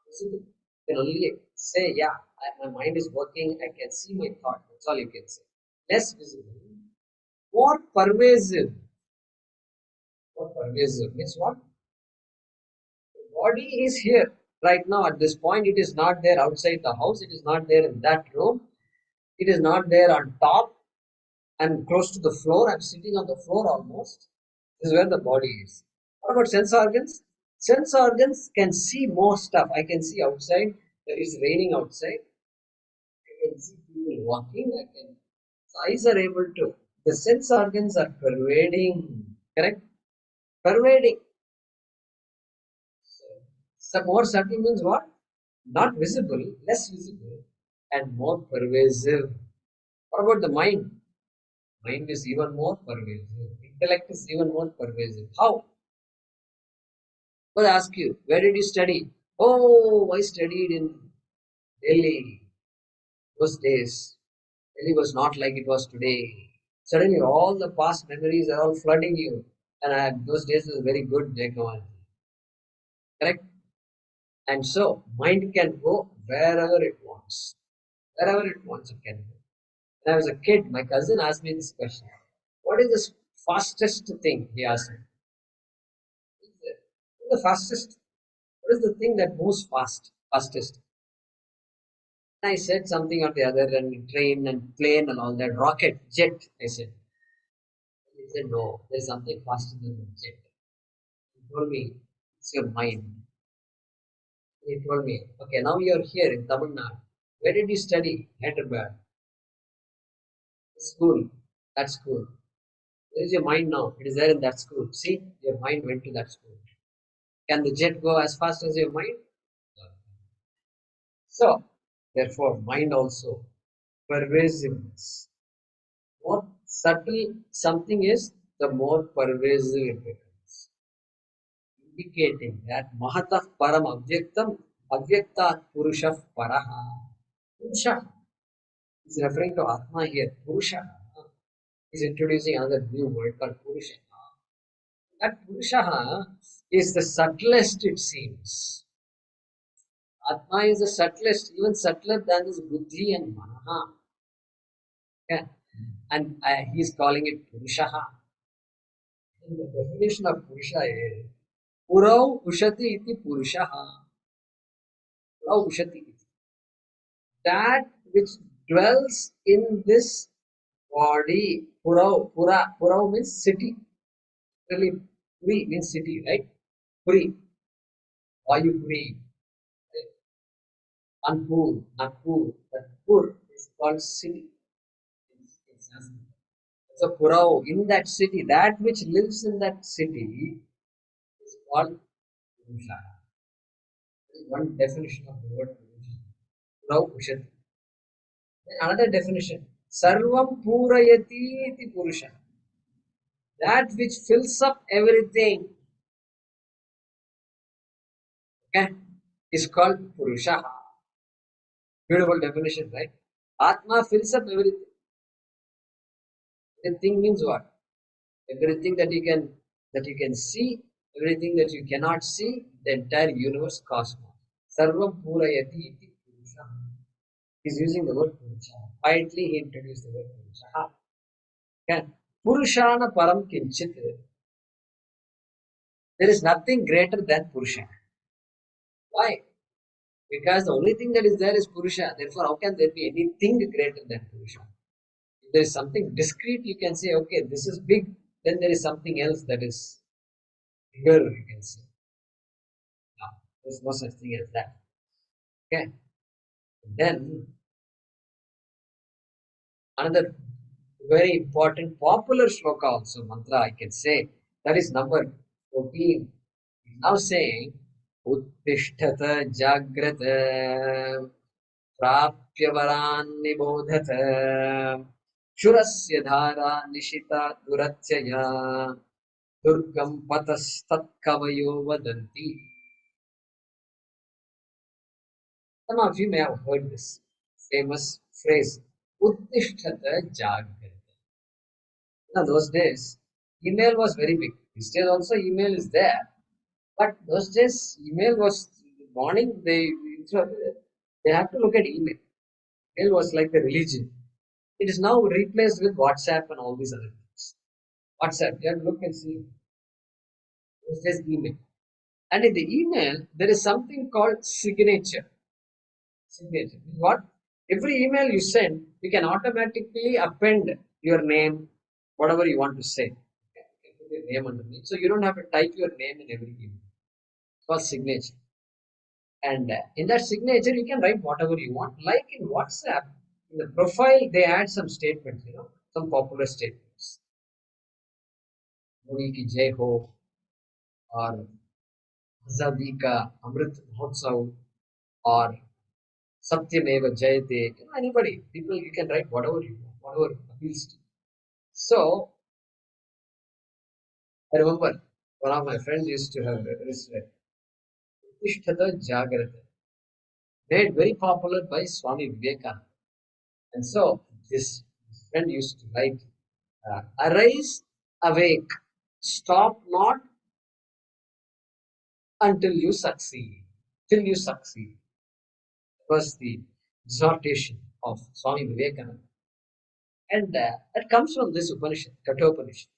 visible. You can only say, yeah, my mind is working, I can see my thought. That's all you can say. Less visible, more pervasive. More pervasive means what? The body is here right now at this point. It is not there outside the house. It is not there in that room. It is not there on top and close to the floor. I'm sitting on the floor almost. This is where the body is. What about sense organs? Sense organs can see more stuff. I can see outside. There is raining outside. I can see people walking. So eyes are able to. The sense organs are pervading. Correct? Pervading. So more subtle means what? Not visible, less visible, and more pervasive. What about the mind? Mind is even more pervasive. Intellect is even more pervasive. How? Well, I ask you, where did you study? Oh, I studied in Delhi. Those days, Delhi was not like it was today. Suddenly, all the past memories are all flooding you. And those days was very good, Jayakumar. Correct? And so, mind can go wherever it wants. Wherever it wants, it can go. When I was a kid, my cousin asked me this question. What is the fastest thing? He asked me. What is the fastest? What is the thing that moves fastest? I said something or the other, and train and plane and all that, rocket, jet, I said. He said, no, there's something faster than the jet. He told me, it's your mind. He told me, okay, now you're here in Tamil Nadu. Where did you study? Hyderabad. School. That school. Where is your mind now? It is there in that school. See, your mind went to that school. Can the jet go as fast as your mind? So, therefore, mind also, pervasiveness. More subtle something is, the more pervasive it becomes. Indicating that Mahatah Param Avyaktam Avyaktat Purushah Paraha. Purusha is referring to Atma here. Purusha is introducing another new word called Purusha. That Purusha is the subtlest, it seems. Atma is the subtlest, even subtler than this Buddhi and Manaha. Okay? And he's calling it Purusha. And the definition of Purusha is Purau Ushati iti Purusha. Purau Ushati iti. That which dwells in this body. Purau means city. Really, Puri means city, right? Puri. Vayupuri. Anpur. Nagpur. That Pur is called city. In Sanskrit. So Purau, in that city, that which lives in that city is called Purusha. One definition of the word Purusha. Purau Ushati. Another definition. Sarvam Purayati iti Purusha. That which fills up everything, okay, is called Purusha. Beautiful definition, right? Atma fills up everything. Everything means what? Everything that you can see, everything that you cannot see, the entire universe, cosmos. Sarvam Purayati iti Purusha. He's using the word Purusha. Quietly he introduced the word Purusha. Okay. Purushana Param Kinchit. There is nothing greater than Purusha. Why? Because the only thing that is there is Purusha. Therefore, how can there be anything greater than Purusha? If there is something discrete, you can say, okay, this is big. Then there is something else that is bigger, you can say. No, there is no such thing as that. Okay. Then, another very important popular shloka also, mantra, I can say, that is number 14. He's now saying, UttiShTata jAgrata प्राप्यवरान् निबोधत क्षुरस्य धारा निशिता दुरत्यया दुर्गं पतस्तत्कवयो वदन्ति. Some of you may have heard this famous phrase, Uttishtata Jagrata. Now, those days, email was very big. Still also email is there. But those days, email was morning, they have to look at email. Email was like the religion. It is now replaced with WhatsApp and all these other things. WhatsApp, you have to look and see. It says email. And in the email, there is something called signature. Signature. What? Every email you send, you can automatically append your name, whatever you want to say. Okay? You can put your name underneath. So you don't have to type your name in every email. It's called signature. And in that signature, you can write whatever you want. Like in WhatsApp, in the profile, they add some statements, some popular statements. Modi ki jai ho, or Azadi ka Amrit Mahotsav, or Satyameva Jayate. Anybody, people, you can write whatever you want, whatever appeals to you. So, I remember one of my friends used to have this UttiShTata jAgrata, made very popular by Swami Viveka. And so, this friend used to write, arise, awake, stop not until you succeed. Till you succeed. Was the exhortation of Swami Vivekananda. And that comes from this Upanishad, Kathopanishad.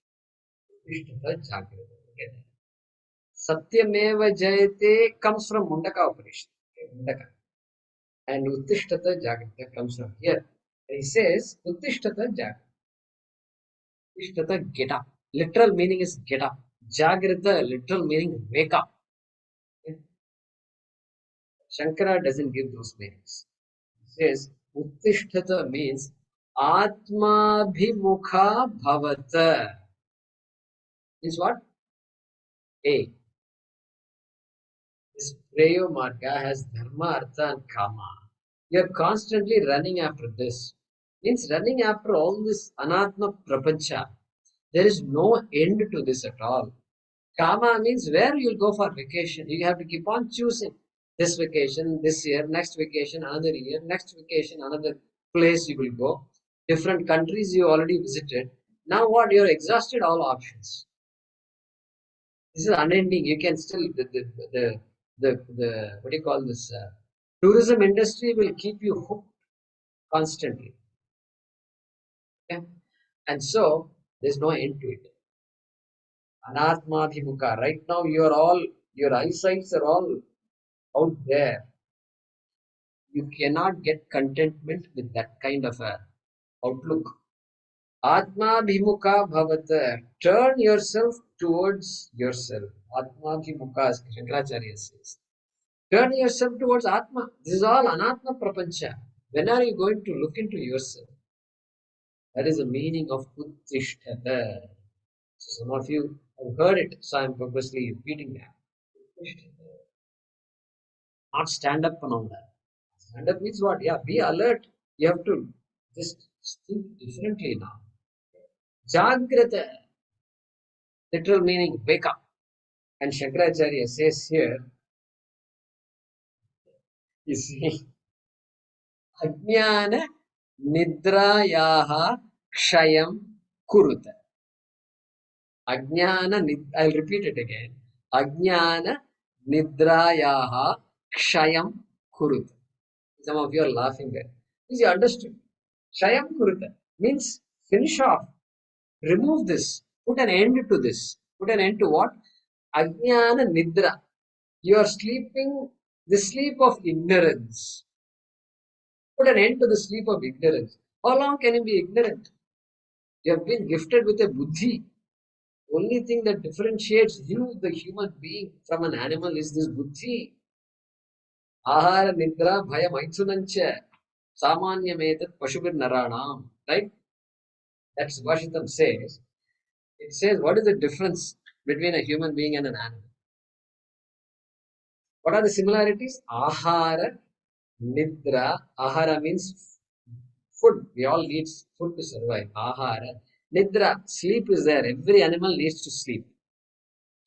Satyameva Jayate comes from Mundaka Upanishad. Okay, Mundaka. And UttiShTata jAgrata comes from here. And he says, UttiShTata jAgrata. UttiShTata, get up. Literal meaning is get up. jAgrata, literal meaning wake up. Okay? Shankara doesn't give those meanings. He says, UttiShTata means Atmabhimukha bhavata. Means what? A. This Preyo Marga has Dharma, Artha and Kama. You are constantly running after this. Means running after all this Anatma Prapancha. There is no end to this at all. Kama means where you'll go for vacation. You have to keep on choosing. This vacation, this year, next vacation, another year, next vacation, another place you will go. Different countries you already visited. Now what? You're exhausted all options. This is unending. You can still the what do you call this? Tourism industry will keep you hooked constantly. Okay? And so there's no end to it. Anatmadhimukha. Right now you're all your eyesights are all out there. You cannot get contentment with that kind of a outlook. Atmabhimukha bhavata. Turn yourself towards yourself. Atmabhimukha, as Shankaracharya says. Turn yourself towards Atma. This is all Anatma Prapancha. When are you going to look into yourself? That is the meaning of UttiShTata. So some of you have heard it, so I'm purposely repeating that. Not stand up and all that. Stand up means what? Yeah, be alert. You have to just think differently now. jAgrata, literal meaning wake up. And Shankaracharya says here, you see, Ajnana Nidrayaha Kshayam Kuruta. I'll repeat it again. Ajnana Nidrayaha Kshayam Kuruta. Some of you are laughing there. Is you understood? Kshayam Kuruta means finish off. Remove this. Put an end to this. Put an end to what? Ajnana Nidra. You are sleeping the sleep of ignorance. Put an end to the sleep of ignorance. How long can you be ignorant? You have been gifted with a buddhi. Only thing that differentiates you, the human being, from an animal is this buddhi. Ahara nidra bhaya maithunancha samanyametat pashubir naranam. Right? That's what Vashitam says. It says, what is the difference between a human being and an animal? What are the similarities? Ahara, nidra. Ahara means food. We all need food to survive. Ahara. Nidra. Sleep is there. Every animal needs to sleep.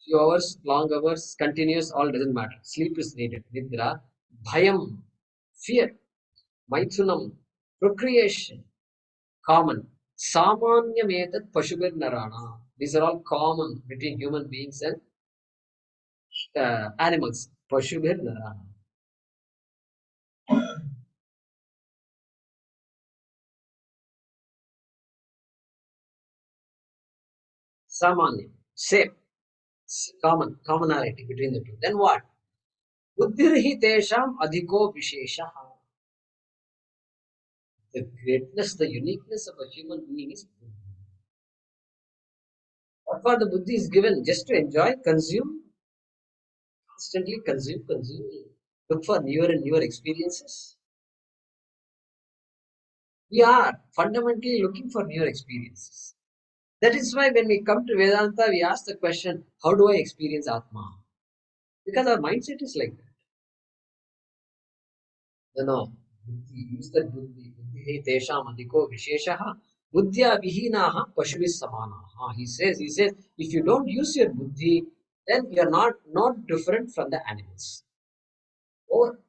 Few hours, long hours, continuous, all doesn't matter. Sleep is needed. Nidra. Bhayam. Fear. Maithunam. Procreation. Common. Samanyametat pashubir narana. These are all common between human beings and animals. Pashubir narana. Samanya. Same. Commonality between the two. Then what? Buddhirhi tesham adhiko vishesha. The greatness, the uniqueness of a human being is buddhi. What for the buddhi is given? Just to enjoy, consume, constantly consume, consume. Look for newer and newer experiences. We are fundamentally looking for newer experiences. That is why when we come to Vedanta, we ask the question, how do I experience Atma? Because our mindset is like that. No. Buddhi, use that buddhi. Buddhi tesham adhiko visheshaha. Buddhya vihinaha pashuvis samanaha. He says, if you don't use your buddhi, then you are not different from the animals. Or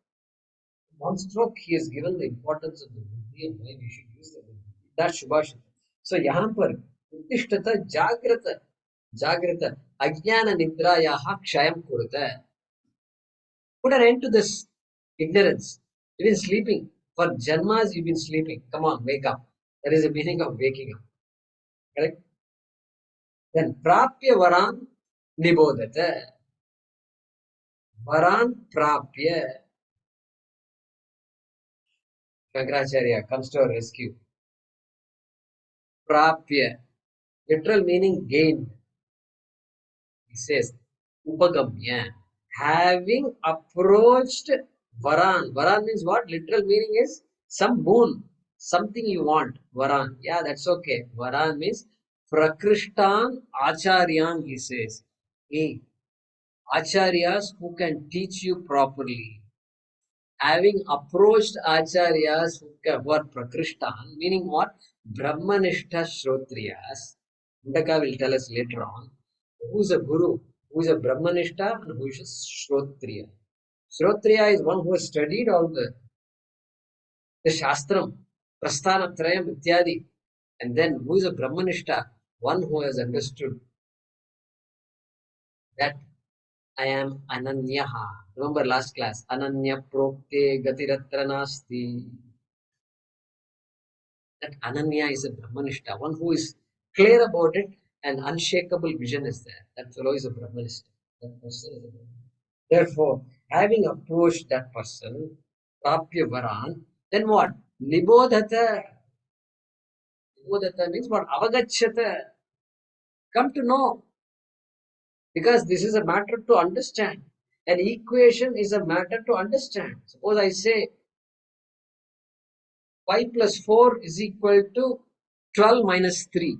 one stroke, he has given the importance of the buddhi and why we should use the buddhi. That's Shubhashita. So, yahan par, UttiShTata jAgrata. jAgrata. Ajnana nidrayaha kshayam kurata. Put an end to this ignorance. You've been sleeping. For janmas, you've been sleeping. Come on, wake up. That is the meaning of waking up. Correct? Then, prapya varan nibodhata. Varan prapya. Shankaracharya comes to our rescue. Prapya, literal meaning gained. He says, Upagamya, having approached Varan. Varan means what? Literal meaning is some boon, something you want. Varan. Yeah, that's okay. Varan means Prakrishtan Acharyan, he says. Hey, Acharyas who can teach you properly. Having approached acharyas who are prakrishtan, meaning what? Brahmanishta Shrotriyas. Mundaka will tell us later on who is a guru, who is a Brahmanishta, and who is a Shrotriya. Shrotriya is one who has studied all the Shastram, Prasthana Trayam, Ityadi. And then who is a Brahmanishta? One who has understood that I am Ananyaha. Remember last class, Ananya Prokte Gatiratra Nasti. That Ananya is a Brahmanishta, one who is clear about it and unshakable vision is there. That fellow is a Brahmanishta. That person is a Brahmanishta. Therefore, having approached that person, Prapya Varan, then what? Nibodhata. Nibodhata means what? Avagachyata. Come to know. Because this is a matter to understand. An equation is a matter to understand. Suppose I say 5 plus 4 is equal to 12 minus 3.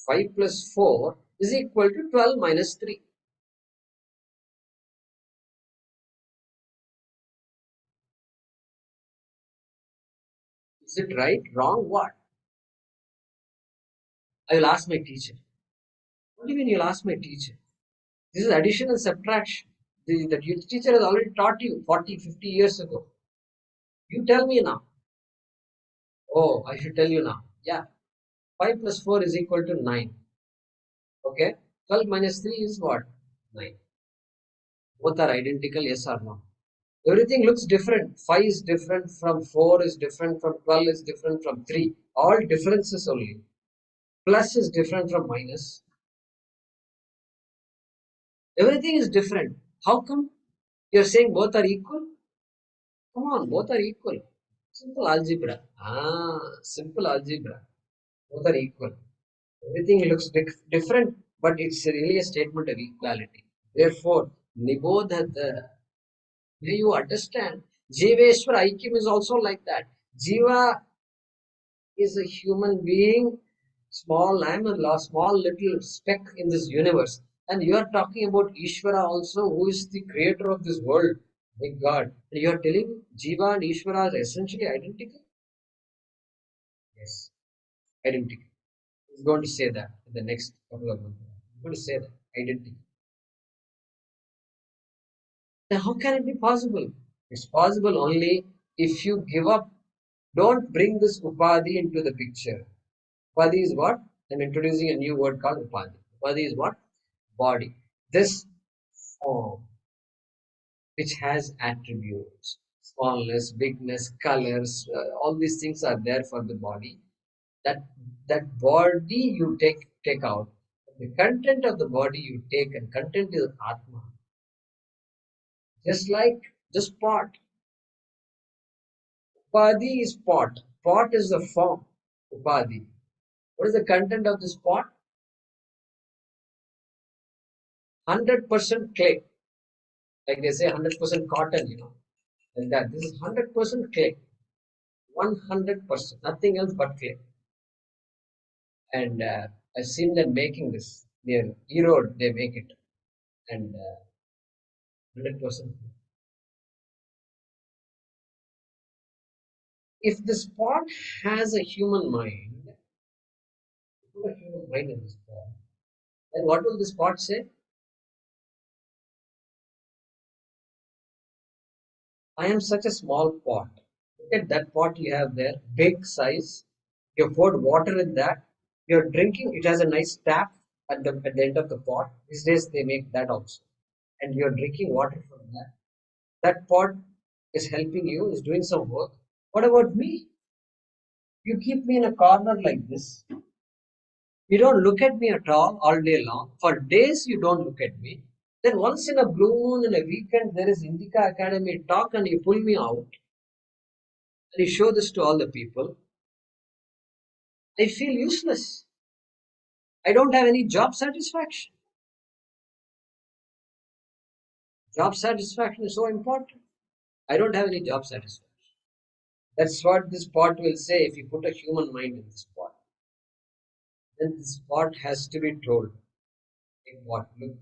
5 plus 4 is equal to 12 minus 3. Is it right? Wrong? What? I will ask my teacher. What do you mean you'll ask my teacher? This is addition and subtraction. That your teacher has already taught you 40, 50 years ago. You tell me now. Oh, I should tell you now. Yeah. 5 plus 4 is equal to 9. Okay. 12 minus 3 is what? 9. Both are identical, yes or no? Everything looks different. 5 is different from 4 is different from 12 is different from 3. All differences only. Plus is different from minus. Everything is different. How come you're saying both are equal? Come on, both are equal. Simple algebra. Simple algebra. Both are equal. Everything looks different, but it's really a statement of equality. Therefore, Nibodhata, may you understand, Jiveshwar Aikyam is also like that. Jiva is a human being, small, I am a small little speck in this universe. And you are talking about Ishvara also, who is the creator of this world, big God. And you are telling Jiva and Ishvara are essentially identical? Yes, identical. He's going to say that in the next couple of months. He's going to say that, identical. Now, how can it be possible? It's possible only if you give up. Don't bring this upadhi into the picture. Upadhi is what? I'm introducing a new word called upadhi. Upadhi is what? Body. This form, which has attributes, smallness, bigness, colors, all these things are there for the body. That body you take out. The content of the body you take, and content is Atma. Just like this pot. Upadhi is pot. Pot is the form. Upadhi. What is the content of this pot? 100% clay. Like they say 100% cotton, like that. This is 100% clay. 100%. Nothing else but clay. And I've seen them making this. Near Erode, they make it. And 100%. If this pot has a human mind, put a human mind in this pot, then what will this pot say? I am such a small pot. Look at that pot you have there, big size. You poured water in that. You're drinking. It has a nice tap at the end of the pot. These days they make that also, and you're drinking water from that. That pot is helping you. Is doing some work. What about me? You keep me in a corner like this. You don't look at me at all day long. For days you don't look at me. Then once in a blue moon in a weekend there is Indica Academy talk and you pull me out. and you show this to all the people, I feel useless. I don't have any job satisfaction. Job satisfaction is so important. I don't have any job satisfaction. That's what this pot will say if you put a human mind in this pot. Then this pot has to be told. In what? Look,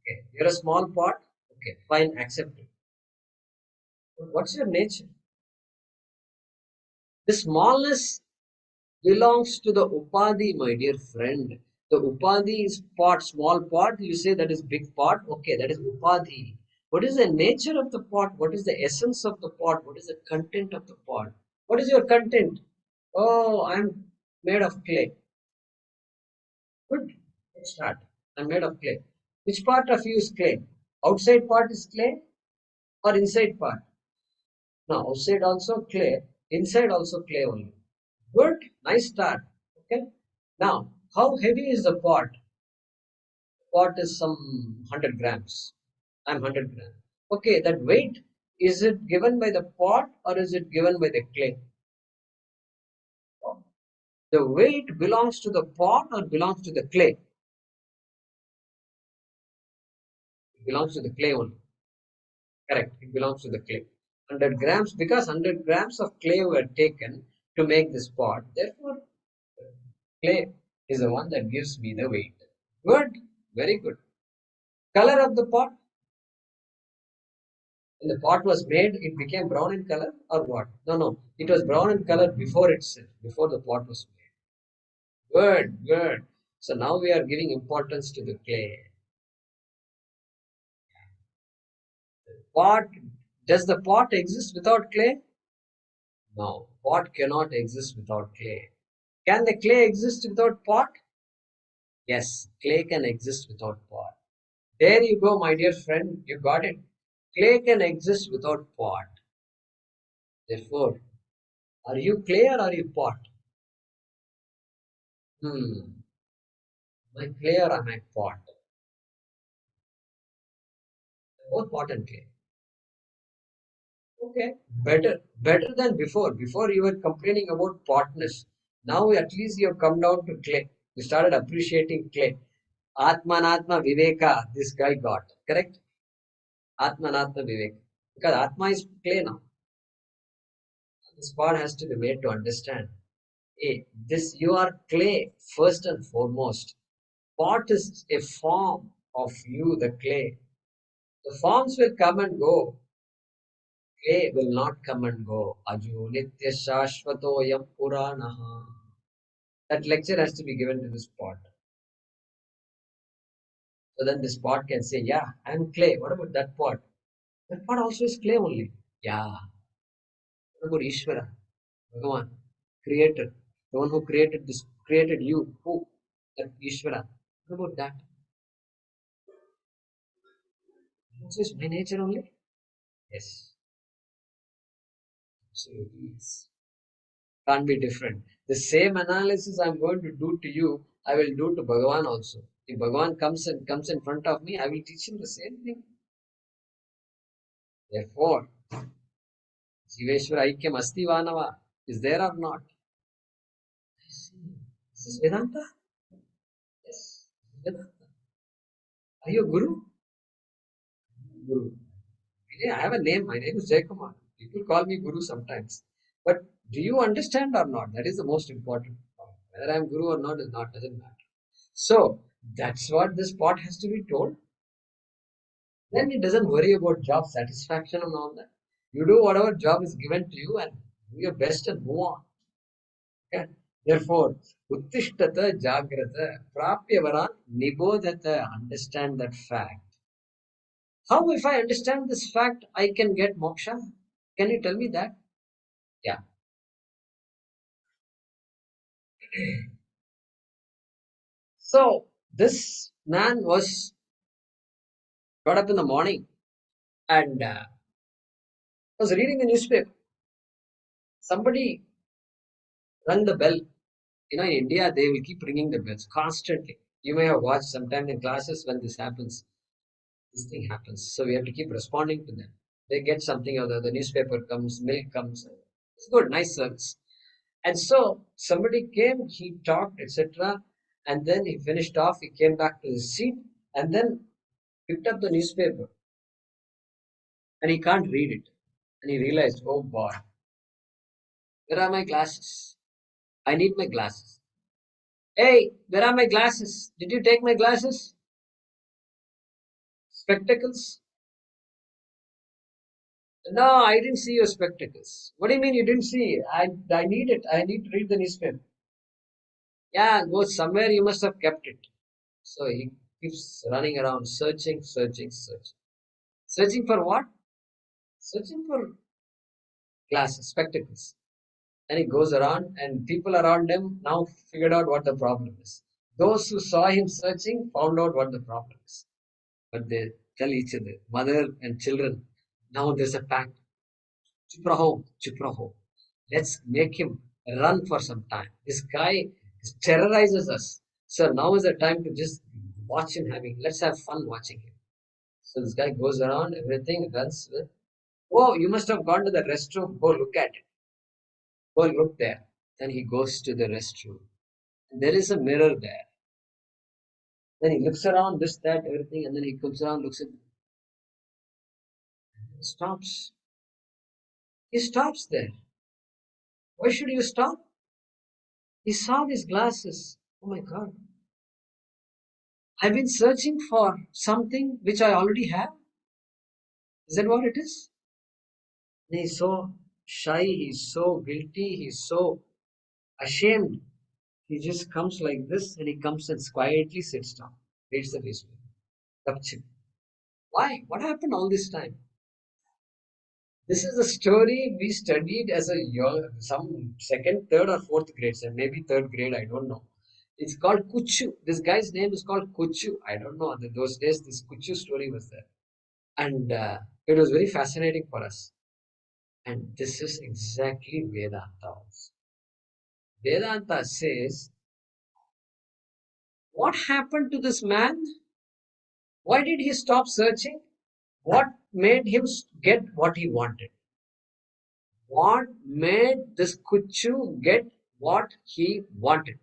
okay, you're a small pot. Okay, fine, accept it. But what's your nature? The smallness belongs to the upadhi, my dear friend. The upadhi is pot, small pot. You say that is big pot. Okay, that is upadhi. What is the nature of the pot? What is the essence of the pot? What is the content of the pot? What is your content? Oh, I'm made of clay. Good. Let's start. I'm made of clay. Which part of you is clay? Outside part is clay or inside part? No, outside also clay, inside also clay only. Good. Nice start. Okay. Now, how heavy is the pot? Pot is some 100 grams. I'm 100 grams. Okay, that weight, is it given by the pot or is it given by the clay? The weight belongs to the pot or belongs to the clay? It belongs to the clay only. Correct. It belongs to the clay. 100 grams, because 100 grams of clay were taken to make this pot. Therefore, clay is the one that gives me the weight. Good. Very good. Color of the pot. When the pot was made, it became brown in color or what? No, no. It was brown in color before itself, before the pot was made. Good, good. So now we are giving importance to the clay. Pot. Does the pot exist without clay? No. Pot cannot exist without clay. Can the clay exist without pot? Yes, clay can exist without pot. There you go, my dear friend. You got it. Clay can exist without pot. Therefore, are you clay or are you pot? Hmm. Am I clay or am I pot? Both pot and clay. Okay. Better than before. Before you were complaining about potness. Now at least you have come down to clay. You started appreciating clay. Atmanatma viveka, this guy got. Correct? Atmanatma viveka. Because Atma is clay now. This part has to be made to understand. Hey, this you are clay first and foremost. Pot is a form of you, the clay. The forms will come and go. Clay will not come and go. Aju nitya shashvatoyam puranaha. That lecture has to be given to this pot. So then this pot can say, yeah, I'm clay. What about that pot? That pot also is clay only. Yeah. What about Ishvara? Bhagavan, creator. The one who created this, created you. Who? That Ishvara. What about that? This is my nature only? Yes. Absolutely. Yes. Can't be different. The same analysis I'm going to do to you, I will do to Bhagavan also. If Bhagavan comes in front of me, I will teach him the same thing. Therefore, Jiveshwara Aikyam Asti Vanava is there or not? I see. Is this Vedanta? Yes. Vedanta. Are you a guru? Guru. Yeah, I have a name. My name is Jayakumar. People call me guru sometimes. But do you understand or not? That is the most important point. Whether I am guru or not is not doesn't matter. So that's what this pot has to be told. Then it doesn't worry about job satisfaction and all that. You do whatever job is given to you and do your best and move on. Okay? Therefore, UttiShTata, jAgrata, Prapyavaran, Nibodhata, understand that fact. How, if I understand this fact, I can get moksha? Can you tell me that? Yeah. So, this man got up in the morning and was reading the newspaper. Somebody rang the bell. You know, in India, they will keep ringing the bells constantly. You may have watched sometime in classes when this happens. This thing happens. So we have to keep responding to them. They get something or the newspaper comes, milk comes. It's good, nice service. And so somebody came, he talked, etc. And then he finished off, he came back to his seat and then picked up the newspaper and he can't read it. And he realized, oh boy, where are my glasses? I need my glasses. Hey, where are my glasses? Did you take my glasses? Spectacles? No, I didn't see your spectacles. What do you mean you didn't see? I need it. I need to read the newspaper. Yeah, go somewhere you must have kept it. So he keeps running around searching, searching, searching. Searching for what? Searching for glasses, spectacles. And he goes around and people around him now figured out what the problem is. Those who saw him searching found out what the problem is. But they tell each other, mother and children, now there's a pact. Chup raho, chup raho. Let's make him run for some time. This guy terrorizes us. So now is the time to just watch him having, let's have fun watching him. So this guy goes around, everything runs with, oh, you must have gone to the restroom. Go look at it. Go look there. Then he goes to the restroom. And there is a mirror there. Then he looks around, this, that, everything, and then he comes around, looks at it, stops. He stops there. Why should you stop? He saw these glasses. Oh my God. I've been searching for something which I already have. Is that what it is? And he's so shy, he's so guilty, he's so ashamed. He just comes like this and he comes and quietly sits down, reads the newspaper. Gupchup. Why? What happened all this time? This is a story we studied as a year, some second, third, or fourth grade, so maybe third grade, I don't know. It's called Kuchu. This guy's name is called Kuchu. I don't know. In those days, this Kuchu story was there. And it was very fascinating for us. And this is exactly Vedanta also. Vedanta says, what happened to this man? Why did he stop searching? What made him get what he wanted? What made this Kuchu get what he wanted?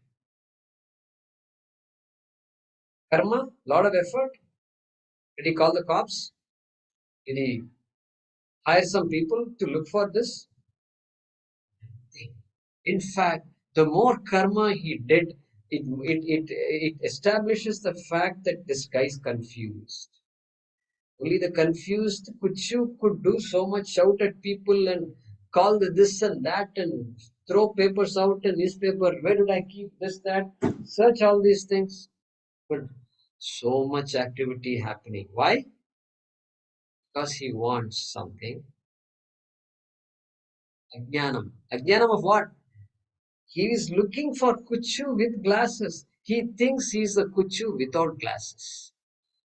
Karma, lot of effort. Did he call the cops? Did he hire some people to look for this? In fact, the more karma he did, it establishes the fact that this guy is confused. Only the confused Kuchu could do so much, shout at people and call the this and that and throw papers out in newspaper. Where did I keep this, that? Search all these things. But so much activity happening. Why? Because he wants something. Ajnanam. Ajnanam of what? He is looking for Kuchu with glasses. He thinks he is a Kuchu without glasses.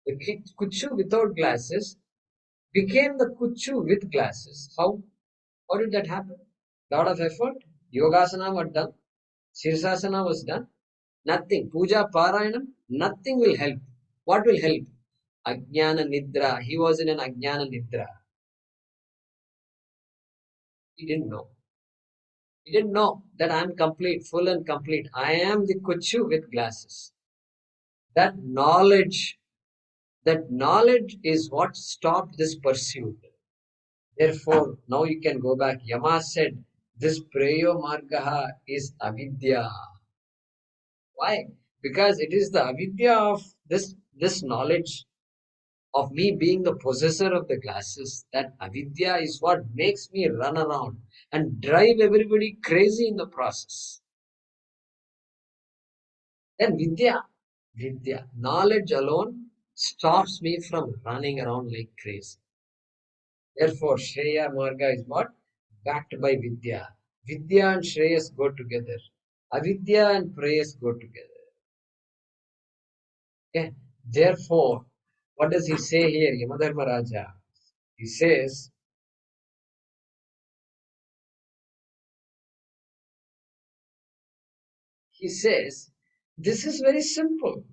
The Kuchu without glasses became the Kuchu with glasses. How did that happen? Lot of effort. Yogasana was done. Sirsasana was done. Nothing. Puja Parayanam. Nothing will help. What will help? Ajnana Nidra. He was in an Ajnana Nidra. He didn't know. He didn't know that I am complete, full and complete. I am the Kuchu with glasses. That knowledge, that knowledge is what stopped this pursuit. Therefore, now you can go back. Yama said, this Preyo Margaha is avidya. Why? Because it is the avidya of this knowledge of me being the possessor of the glasses. That avidya is what makes me run around and drive everybody crazy in the process. Then vidya, knowledge alone stops me from running around like crazy. Therefore, Shreya Marga is what? Backed by Vidya. Vidya and Shreyas go together. Avidya and Preyas go together. Okay? Therefore, what does he say here, Yamadharma Raja? He says, this is very simple.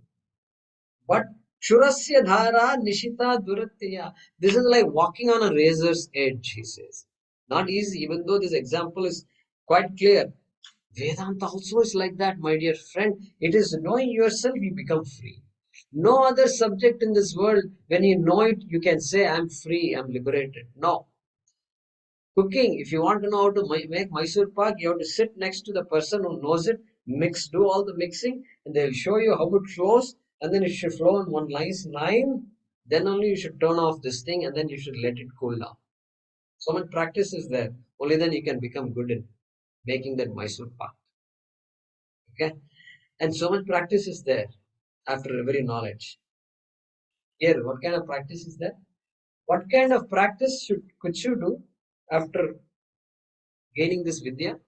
But Shurasya dhara nishita duratya. This is like walking on a razor's edge, he says. Not easy, even though this example is quite clear. Vedanta also is like that, my dear friend. It is knowing yourself, you become free. No other subject in this world, when you know it, you can say, I'm free, I'm liberated. No. Cooking, if you want to know how to make Mysore Pak, you have to sit next to the person who knows it, mix, do all the mixing, and they'll show you how it flows, and then it should flow in one nice line. Then only you should turn off this thing, and then you should let it cool down. So much practice is there. Only then you can become good in making that Mysore Pak. Okay? And so much practice is there after every knowledge. Here, what kind of practice is there? What kind of practice could you do after gaining this vidya?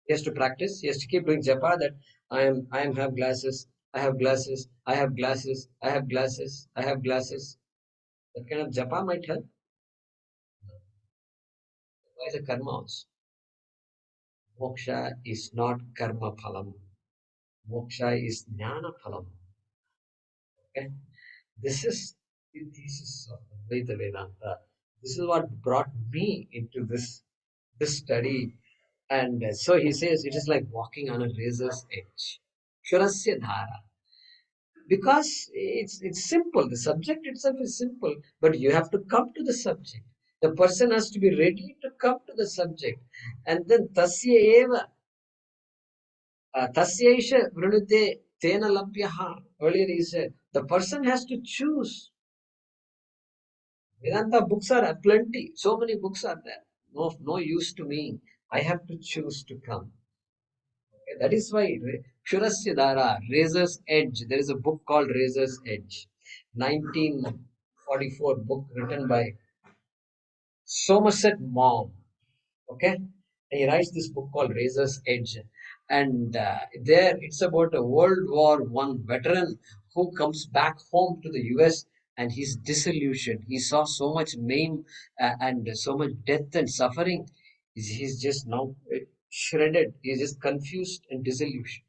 He has to practice. He has to keep doing japa that I am have glasses, I have glasses, I have glasses, I have glasses, I have glasses. That kind of japa might help. Why is a karma also? Moksha is not karma phalam. Moksha is jnana phalam. Okay? This is the thesis of Advaita Vedanta. This is what brought me into this study. And so he says it is like walking on a razor's edge. Shurasya dhara. Because it's simple. The subject itself is simple, but you have to come to the subject. The person has to be ready to come to the subject. And then tasya eva, tasyaisha vrunute tena lapyaha. Earlier he said, the person has to choose. Vedanta books are plenty. So many books are there. No use to me. I have to choose to come. Okay, that is why Shurasya Dara, Razor's Edge. There is a book called Razor's Edge. 1944 book written by Somerset Maugham. Okay, and he writes this book called Razor's Edge, and there it's about a World War I veteran who comes back home to the U.S. and he's disillusioned. He saw so much maim and so much death and suffering. He's just now shredded. He's just confused and disillusioned.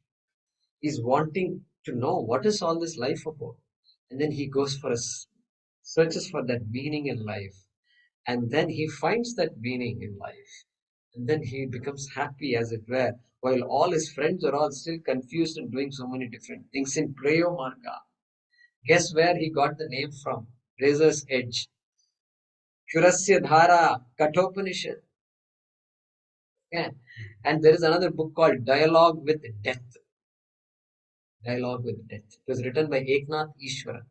He's wanting to know what is all this life about, and then he goes for searches for that meaning in life, and then he finds that meaning in life, and then he becomes happy, as it were, while all his friends are all still confused and doing so many different things in Preyo Marga. Guess where he got the name from? Razor's Edge. Shurasya Dhara, Kathopanishad. Yeah. And there is another book called Dialogue with Death. Dialogue with Death. It was written by Eknath Ishwaran.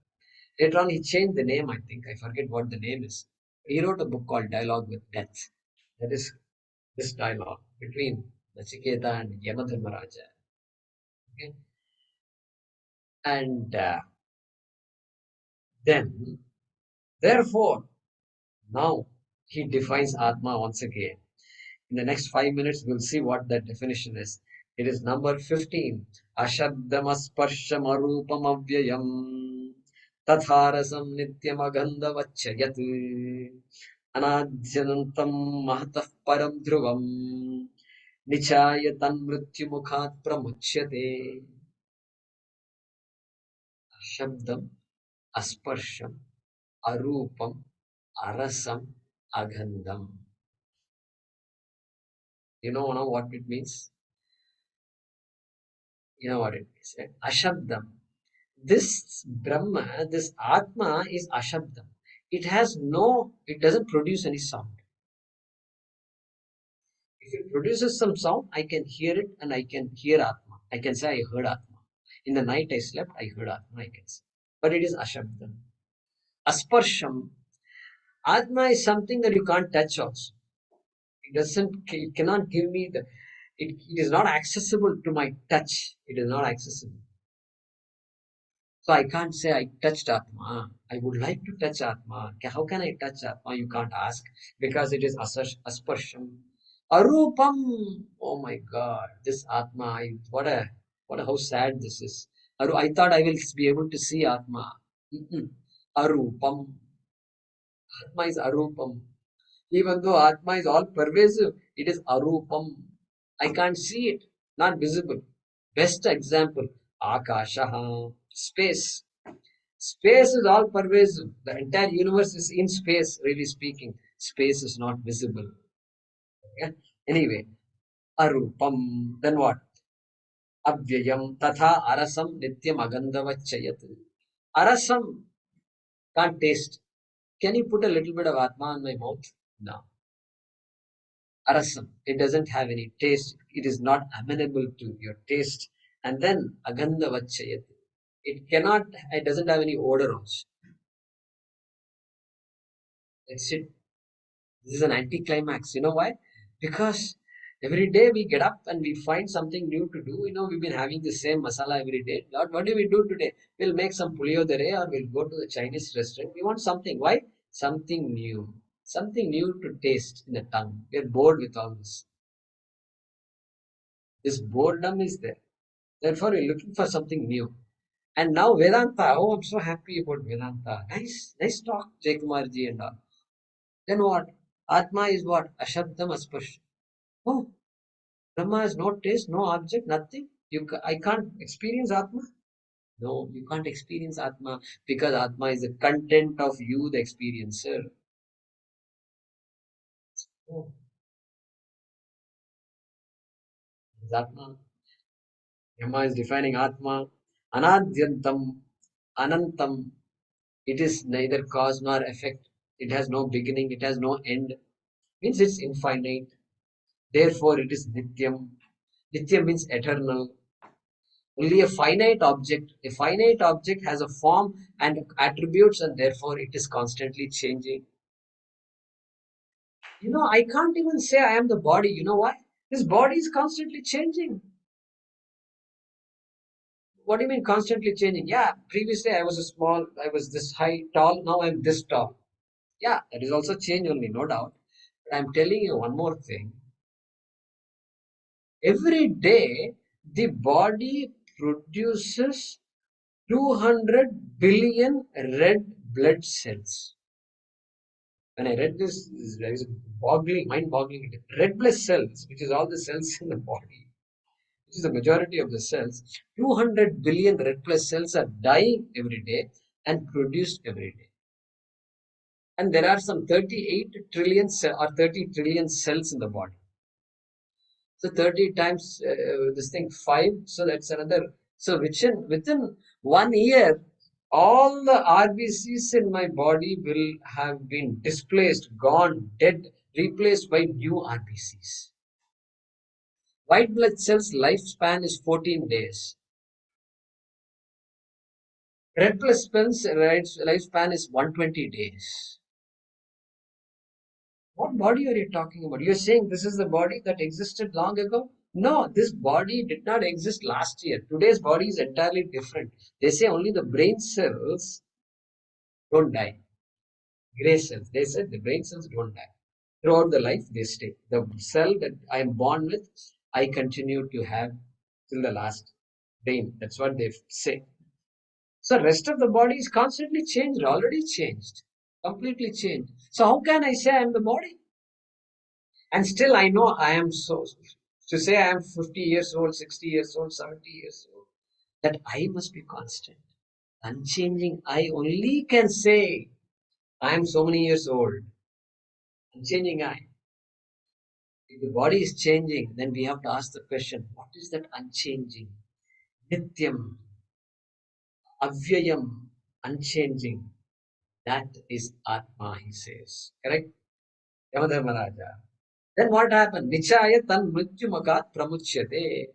Later on, he changed the name, I think. I forget what the name is. He wrote a book called Dialogue with Death. That is this dialogue between Nachiketa and Yama Dharmaraja. Okay? And then, therefore, now he defines Atma once again. In the next 5 minutes, we'll see what that definition is. It is number 15. Ashabdamasparsham arupam avyayam tatharasam nityam agandavachayat anadhyanantam mahatah param dhruvam nichaya tanmrityumukhat pramuchyate. Shabdam, asparsham, arupam, arasam, agandham. You know now what it means? You know what it means, right? Ashabdam. This Brahma, this Atma is Ashabdam. It doesn't produce any sound. If it produces some sound, I can hear it and I can hear Atma. I can say I heard Atma. In the night I slept, I heard Atma, I can say. But it is Ashabdam. Asparsham. Atma is something that you can't touch also. It cannot give me it is not accessible to my touch. It is not accessible. So I can't say I touched Atma. I would like to touch Atma. How can I touch Atma? You can't ask because it is asparsham. Arupam. Oh my God, this Atma. How sad this is. I thought I will be able to see Atma. Mm-mm. Arupam. Atma is arupam. Even though Atma is all pervasive, it is arupam. I can't see it, not visible. Best example, Akashaha, space. Space is all pervasive. The entire universe is in space, really speaking. Space is not visible. Okay? Anyway, arupam. Then what? Avyayam tatha arasam nityam agandhavachayat. Arasam can't taste. Can you put a little bit of Atma in my mouth? No. Arasam. It doesn't have any taste. It is not amenable to your taste. And then agandhavachayat. It doesn't have any odor also. That's it. This is an anticlimax. You know why? Because every day we get up and we find something new to do. We've been having the same masala every day. Lord, what do we do today? We'll make some puliyodare or we'll go to the Chinese restaurant. We want something. Why? Something new. Something new to taste in the tongue. We're bored with all this. This boredom is there. Therefore, we're looking for something new. And now Vedanta. Oh, I'm so happy about Vedanta. Nice talk, Jayakumar ji and all. Then what? Atma is what? Ashabdam aspash. Oh, Brahma has no taste, no object, nothing. I can't experience Atma. No, you can't experience Atma because Atma is the content of you, the experiencer. Oh, is Atma. Yama is defining Atma. Anadyantam, Anantam. It is neither cause nor effect. It has no beginning. It has no end. Means it's infinite. Therefore, it is Nityam. Nityam means eternal. Only a finite object has a form and attributes, and therefore it is constantly changing. I can't even say I am the body. You know why? This body is constantly changing. What do you mean constantly changing? Yeah, previously I was this high, tall, now I'm this tall. Yeah, that is also change only, no doubt. But I'm telling you one more thing. Every day, the body produces 200 billion red blood cells. When I read this, I was mind-boggling. Red blood cells, which is all the cells in the body, which is the majority of the cells, 200 billion red blood cells are dying every day and produced every day. And there are some 38 trillion or 30 trillion cells in the body. So 30 times this thing 5, so that's another. So within 1 year, all the RBCs in my body will have been displaced, gone, dead, replaced by new RBCs. White blood cells lifespan is 14 days. Red blood cells lifespan is 120 days. What body are you talking about? You're saying this is the body that existed long ago? No, this body did not exist last year. Today's body is entirely different. They say only the brain cells don't die. Gray cells. They said the brain cells don't die. Throughout the life, they stay. The cell that I am born with, I continue to have till the last brain. That's what they say. So rest of the body is constantly changed, already changed, completely changed. So how can I say I am the body? And still I know I am so, to say I am 50 years old, 60 years old, 70 years old, that I must be constant, unchanging. I only can say I am so many years old, unchanging I. If the body is changing, then we have to ask the question, what is that unchanging? Nityam, avyayam, unchanging. That is Atma, he says. Correct? Yamadharmaraja. Then what happened? Nichaya tan mrityumakat pramuchyate.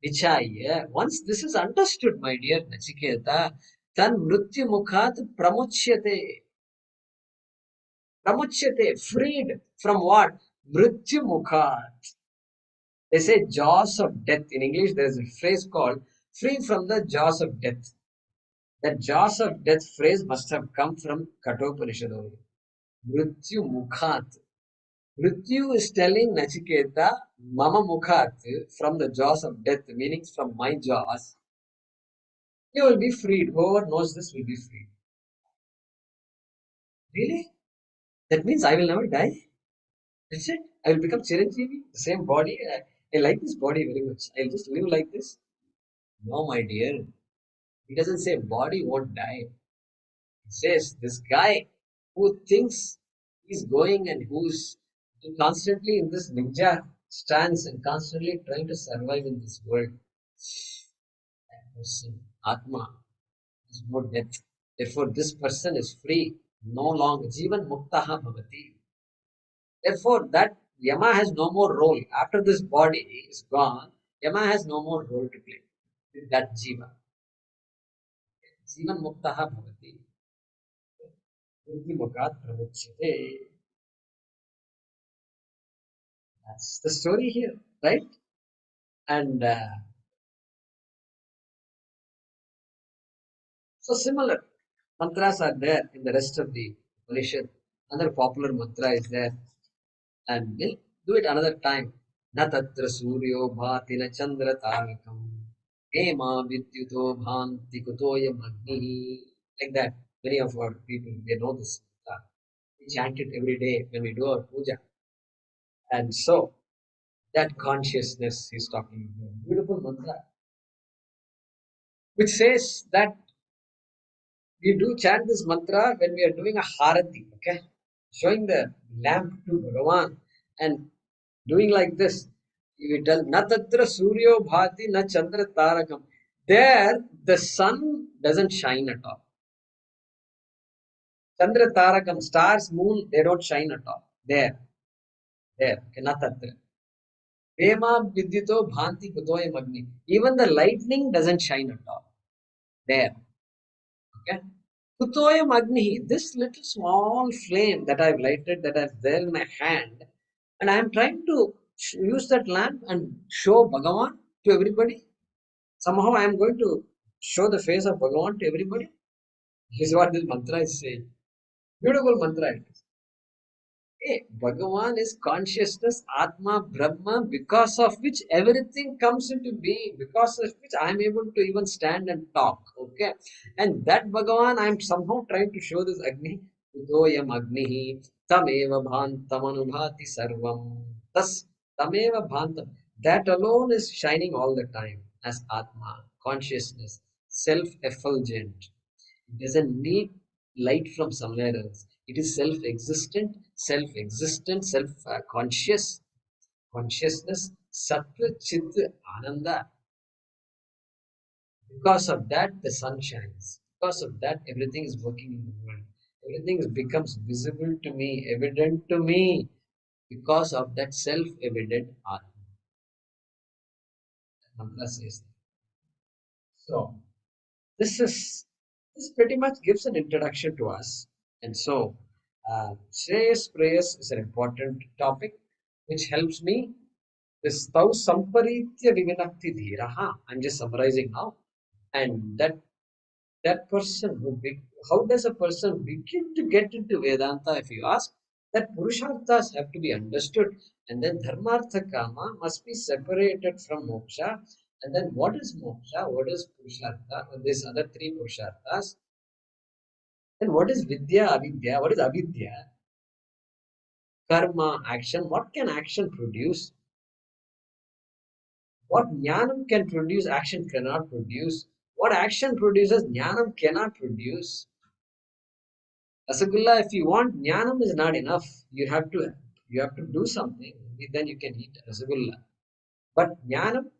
Nichaya. Once this is understood, my dear Nachiketa, tan mrityumukhat pramuchyate. Pramuchyate. Freed from what? Mrityumukhat. They say jaws of death. In English, there is a phrase called free from the jaws of death. That jaws of death phrase must have come from Kathopanishad only. Mrityumukhat. Mrityu is telling Nachiketa, Mama Mukhat, from the jaws of death, meaning from my jaws, you will be freed. Whoever knows this will be freed. Really? That means I will never die? That's it? I will become Chiranjeevi, the same body. I like this body very much. I'll just live like this. No, my dear. He doesn't say body won't die. says this guy who thinks he's going and who's constantly in this ninja stance and constantly trying to survive in this world. That person, Atma, is no death. Therefore, this person is free, no longer. Jivan muktaha bhavati. Therefore, that Yama has no more role. After this body is gone, Yama has no more role to play with that Jiva. Jivan muktaha bhavati. Buddhimukat pramuchyate. That's the story here, right? And so similar mantras are there in the rest of the Upanishad. Another popular mantra is there, and we'll do it another time. Na tatra suryo bhati na chandra tarakam hema vidyuto bhanti kutoyam agni. Like that. Many of our people, they know this. We chant it every day when we do our puja. And so, that consciousness he's talking about. Beautiful mantra, which says that we do chant this mantra when we are doing a harati, okay? Showing the lamp to Bhagavan and doing like this. You tell, Na tatra suryo bhati na chandra tarakam. There, the sun doesn't shine at all. Chandra tarakam, stars, moon, they don't shine at all. There, okay, na tatra. Prema vidyuto bhanti kutoya magni. Even the lightning doesn't shine at all. There, okay? Kutoyam Agni, this little small flame that I've lighted, that I've there in my hand, and I'm trying to use that lamp and show Bhagavan to everybody. Somehow I am going to show the face of Bhagavan to everybody. This is what this mantra is saying. Beautiful mantra it is. Hey, Bhagavan is consciousness, Atma, Brahma, because of which everything comes into being, because of which I am able to even stand and talk. Okay. And that Bhagavan, I am somehow trying to show this Agni. Udoyam Agnihi, Tameva Bhantam Anubhati Sarvam. Thus, Tameva Bhantam. That alone is shining all the time as Atma, consciousness, self effulgent. It doesn't need light from somewhere else. It is self-existent, self-conscious, consciousness, sattva, chit, ananda. Because of that, the sun shines. Because of that, everything is working in the world. Everything becomes visible to me, evident to me. Because of that self-evident Atma. Mantra says that. So, this is this pretty much gives an introduction to us. And so, Shreyascha Preyascha is an important topic which helps me. This Tau Samparitya Vivinakti Dhiraha. I'm just summarizing now. And that person how does a person begin to get into Vedanta, if you ask? That Purusharthas have to be understood, and then Dharmartha Kama must be separated from Moksha. And then what is Moksha? What is Purushartha? And these other three Purusharthas. Then what is Vidya, Avidya? What is Avidya? Karma, action. What can action produce? What Jnanam can produce, action cannot produce. What action produces, Jnanam cannot produce. Rasagulla, if you want, Jnanam is not enough. You have to do something. Then you can eat Rasagulla. But Jnanam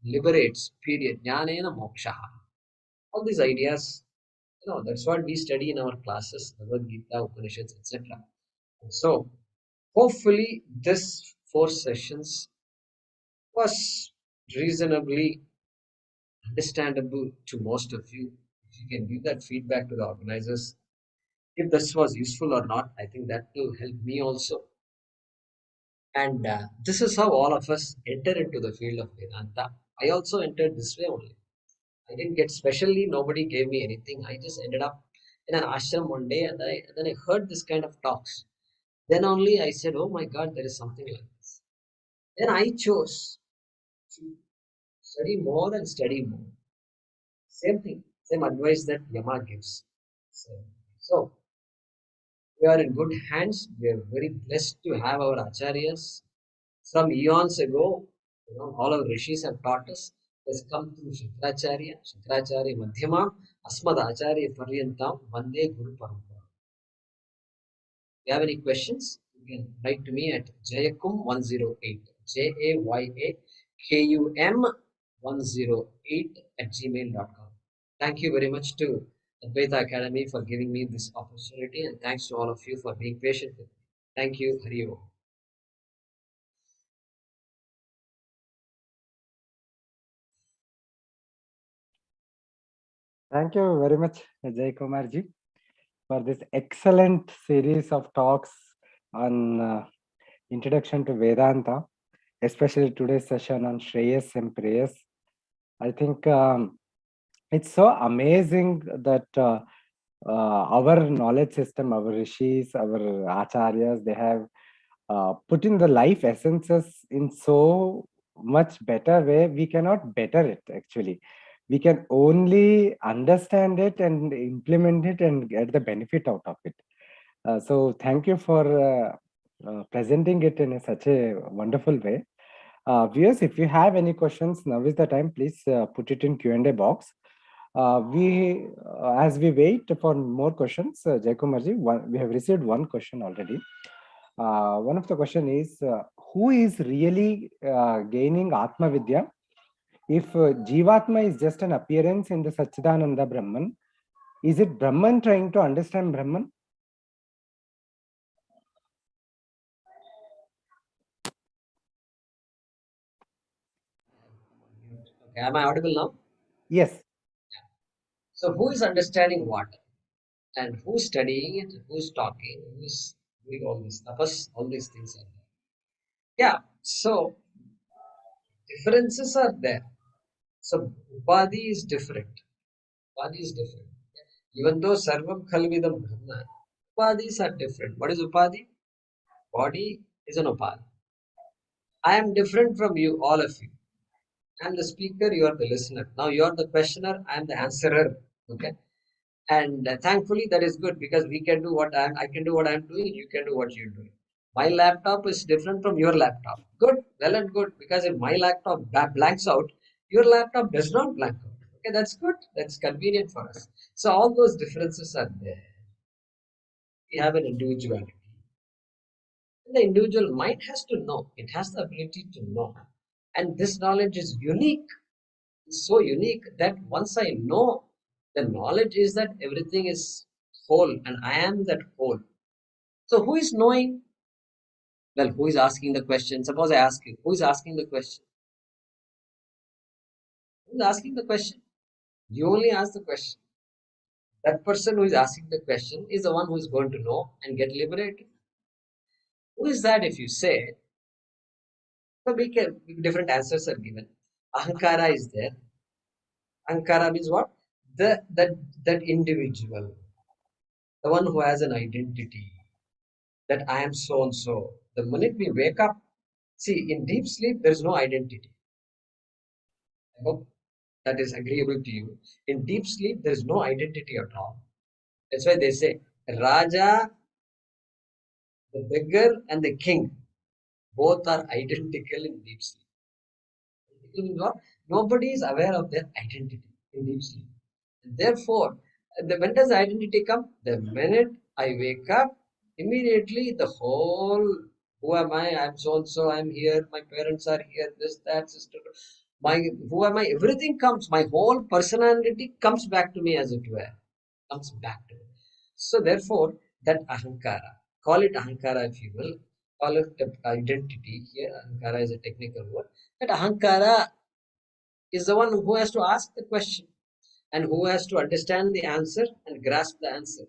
liberates, period. Jnanena mokshaha. All these ideas, that's what we study in our classes, Bhagavad Gita, Upanishads, etc. And so, hopefully, this 4 sessions was reasonably understandable to most of you. If you can give that feedback to the organizers, if this was useful or not, I think that will help me also. And this is how all of us enter into the field of Vedanta. I also entered this way only. I didn't get specially, nobody gave me anything. I just ended up in an ashram one day, and then I heard this kind of talks. Then only I said, oh my God, there is something like this. Then I chose to study more and study more. Same thing, same advice that Yama gives. So we are in good hands. We are very blessed to have our acharyas from eons ago. All our rishis have taught us. has come through Shankaracharya Madhyamam, Asmad Acharya Paryantam, Vande Guru Parampara. If you have any questions, you can write to me at Jayakum108, JAYAKUM108 at gmail.com. Thank you very much to Advaita Academy for giving me this opportunity, and thanks to all of you for being patient with me. Thank you. Hari Om. Thank you very much, Jayakumar ji, for this excellent series of talks on Introduction to Vedanta, especially today's session on Shreyascha Preyascha. I think it's so amazing that our knowledge system, our rishis, our acharyas, they have put in the life essences in so much better way. We cannot better it actually. We can only understand it and implement it and get the benefit out of it. So thank you for presenting it in such a wonderful way. Viewers, if you have any questions, now is the time. Please put it in Q&A box. As we wait for more questions, Jayakumarji, we have received one question already. One of the question is, who is really gaining Atma Vidya? If Jivatma is just an appearance in the Satchidananda Brahman, is it Brahman trying to understand Brahman? Okay, am I audible now? Yes. So, who is understanding what? And who's studying it? Who's talking? Who's doing all this? Tapas, all these things are there. Yeah, so differences are there. So, Upadhi is different. Upadhi is different. Even though Sarvam Khalvidam Brahma, Upadhis are different. What is Upadhi? Body is an Upadhi. I am different from you, all of you. I am the speaker, you are the listener. Now you are the questioner, I am the answerer. Okay. And thankfully that is good because we can do what I can do what I'm doing, you can do what you're doing. My laptop is different from your laptop. Good, well and good, because if my laptop blanks out, your laptop does not blank out. Okay, that's good. That's convenient for us. So all those differences are there. We have an individuality. The individual mind has to know. It has the ability to know. And this knowledge is unique. It's so unique that once I know, the knowledge is that everything is whole and I am that whole. So who is knowing? Well, who is asking the question? Suppose I ask you, who is asking the question? Who is asking the question? You only ask the question. That person who is asking the question is the one who is going to know and get liberated. Who is that if you say? So we can, different answers are given. Ahankara is there. Ahankara means what? That individual, the one who has an identity, that I am so and so. The minute we wake up, see, in deep sleep, there is no identity. I hope that is agreeable to you. In deep sleep, there is no identity at all. That's why they say Raja, the beggar, and the king both are identical in deep sleep. Identical means what? Nobody is aware of their identity in deep sleep. And therefore, when does the identity come? The minute I wake up, immediately the whole who am I? I'm so and so, I'm here, my parents are here, this, that, sister. My who am I? Everything comes, my whole personality comes back to me as it were. Comes back to me. So therefore, that ahankara, call it ahankara if you will, call it identity. Here, ahankara is a technical word. That ahankara is the one who has to ask the question and who has to understand the answer and grasp the answer.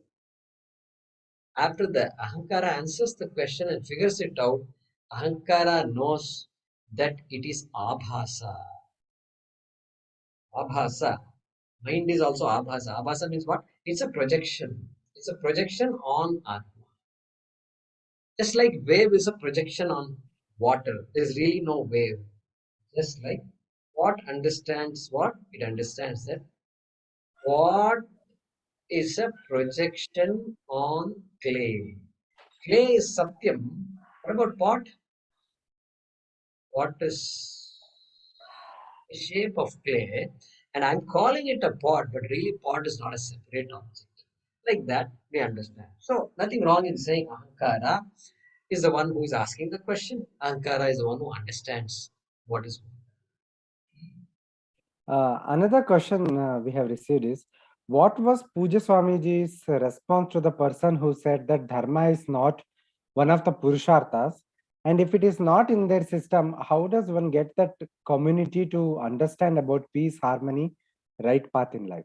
After the ahankara answers the question and figures it out, ahankara knows that it is abhasa. Abhasa. Mind is also abhasa. Abhasa means what? It's a projection. It's a projection on Atma. Just like wave is a projection on water. There's really no wave. Just like what understands what? It understands that what is a projection on clay. Clay is Satyam. What about pot? Pot is a shape of clay, and I'm calling it a pot, but really pot is not a separate object. Like that, we understand. So nothing wrong in saying Ahankara is the one who is asking the question. Ahankara is the one who understands what is. Another question we have received is, what was Puja Swamiji's response to the person who said that Dharma is not one of the Purusharthas? And if it is not in their system, how does one get that community to understand about peace, harmony, right path in life?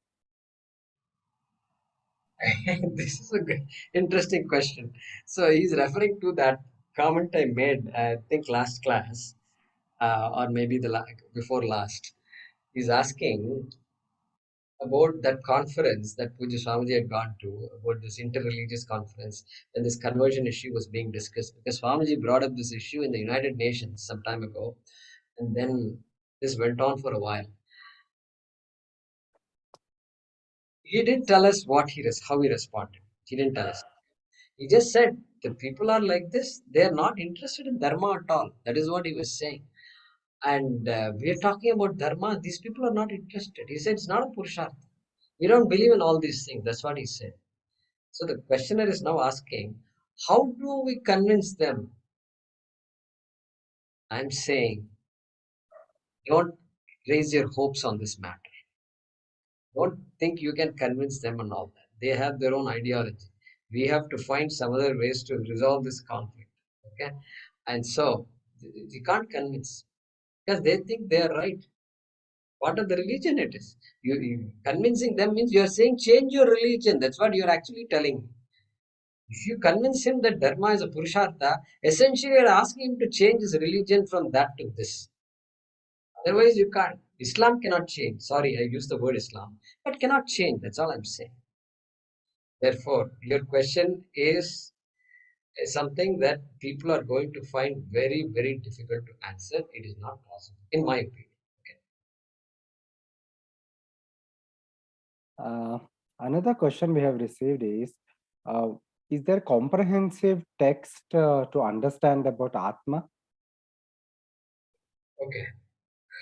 This is a good, interesting question. So he's referring to that comment I made, I think last class, or maybe before last. He's asking about that conference that Puja Swamiji had gone to, about this interreligious conference, when this conversion issue was being discussed. Because Swamiji brought up this issue in the United Nations some time ago, and then this went on for a while. He didn't tell us how he responded. He didn't tell us. He just said the people are like this. They are not interested in dharma at all. That is what he was saying. And we are talking about dharma. These people are not interested. He said it's not a purushartha. We don't believe in all these things. That's what he said. So the questioner is now asking, how do we convince them? I'm saying, don't raise your hopes on this matter. Don't think you can convince them and all that. They have their own ideology. We have to find some other ways to resolve this conflict. Okay, and so you can't convince because they think they are right. What of the religion it is? You convincing them means you are saying change your religion. That's what you are actually telling. If you convince him that dharma is a purushartha, essentially you are asking him to change his religion from that to this. Otherwise, you can't. Islam cannot change. Sorry, I used the word Islam, but cannot change. That's all I'm saying. Therefore, your question is something that people are going to find very, very difficult to answer. It is not possible, in my opinion. Uh, Another question we have received uh, is there comprehensive text to understand about Atma? Okay.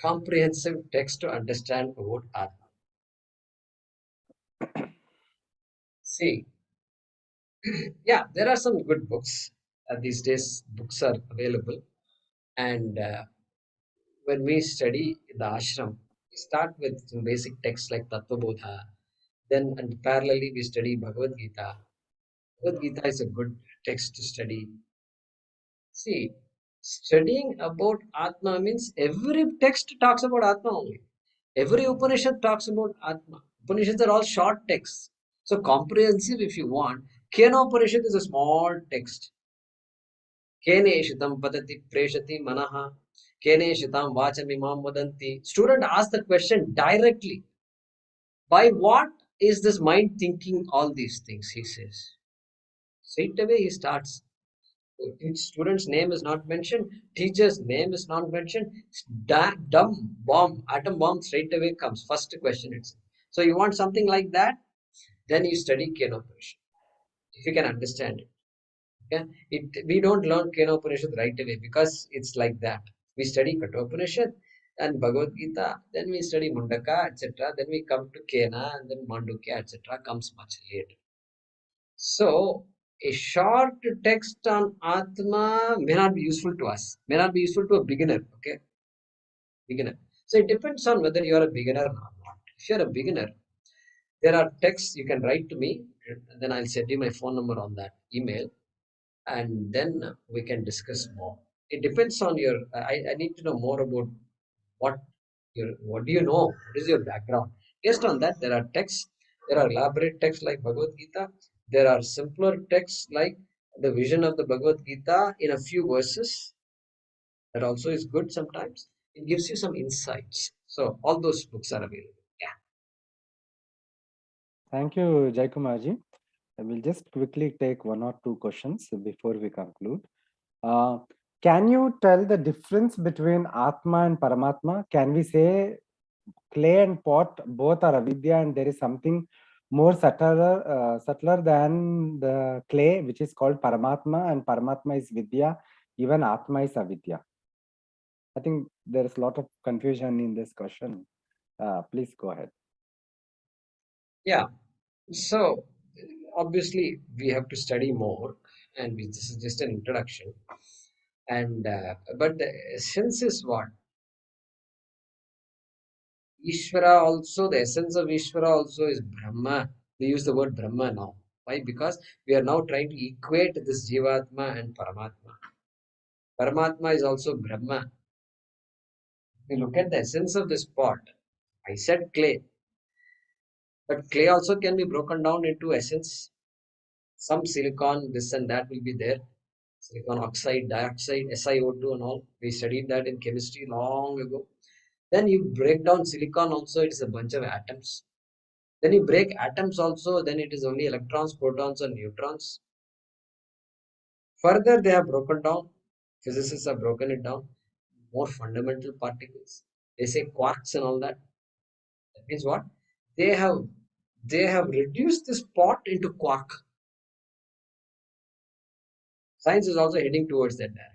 Comprehensive text to understand about Atma. See, yeah, there are some good books. These days, books are available. And when we study the ashram, we start with some basic texts like Tattva Bodha. Then, and parallelly, we study Bhagavad Gita. Bhagavad Gita is a good text to study. See, studying about Atma means every text talks about Atma only. Every Upanishad talks about Atma. Upanishads are all short texts. So comprehensive if you want. Kena Upanishad is a small text. Kene shitam padati preshati manaha. Kene shitam vachamimam vadanti. Student asks the question directly. By what is this mind thinking all these things? He says. Straight away he starts. Student's name is not mentioned. Teacher's name is not mentioned. Dumb bomb, atom bomb straight away comes. First question itself. So you want something like that? Then you study Kenopanishad. If you can understand it. Okay? We don't learn Kenopanishad right away because it's like that. We study Kathopanishad and Bhagavad Gita, then we study Mundaka, etc. Then we come to Kena and then Mandukya, etc. comes much later. So, a short text on Atma may not be useful to us, may not be useful to a beginner. Okay, beginner. So, it depends on whether you are a beginner or not. If you are a beginner, there are texts you can write to me, and then I'll send you my phone number on that email, and then we can discuss more. It depends on your. I need to know more about what what do you know? What is your background? Based on that, there are texts. There are elaborate texts like Bhagavad Gita. There are simpler texts like the vision of the Bhagavad Gita in a few verses. That also is good sometimes. It gives you some insights. So all those books are available. Yeah. Thank you, Jayakumarji. I will just quickly take one or two questions before we conclude. Uh, can you tell the difference between Atma and Paramatma? Can we say clay and pot both are avidya and there is something more subtler than the clay, which is called Paramatma, and Paramatma is vidya, even Atma is avidya? I think there is a lot of confusion in this question. Please go ahead. Yeah. So obviously we have to study more, and this is just an introduction. And but the essence is what? Ishvara also, the essence of Ishvara also is Brahma. We use the word Brahma now. Why? Because we are now trying to equate this Jivatma and Paramatma. Paramatma is also Brahma. We look at the essence of this pot. I said clay, but clay also can be broken down into essence. Some silicon, this and that will be there. Silicon oxide, dioxide, SiO2 and all. We studied that in chemistry long ago. Then you break down silicon also, it is a bunch of atoms. Then you break atoms also, then it is only electrons, protons, and neutrons. Further, they have broken down, physicists have broken it down, more fundamental particles. They say quarks and all that. That means what? They have they have reduced this pot into quark. Science is also heading towards that direction.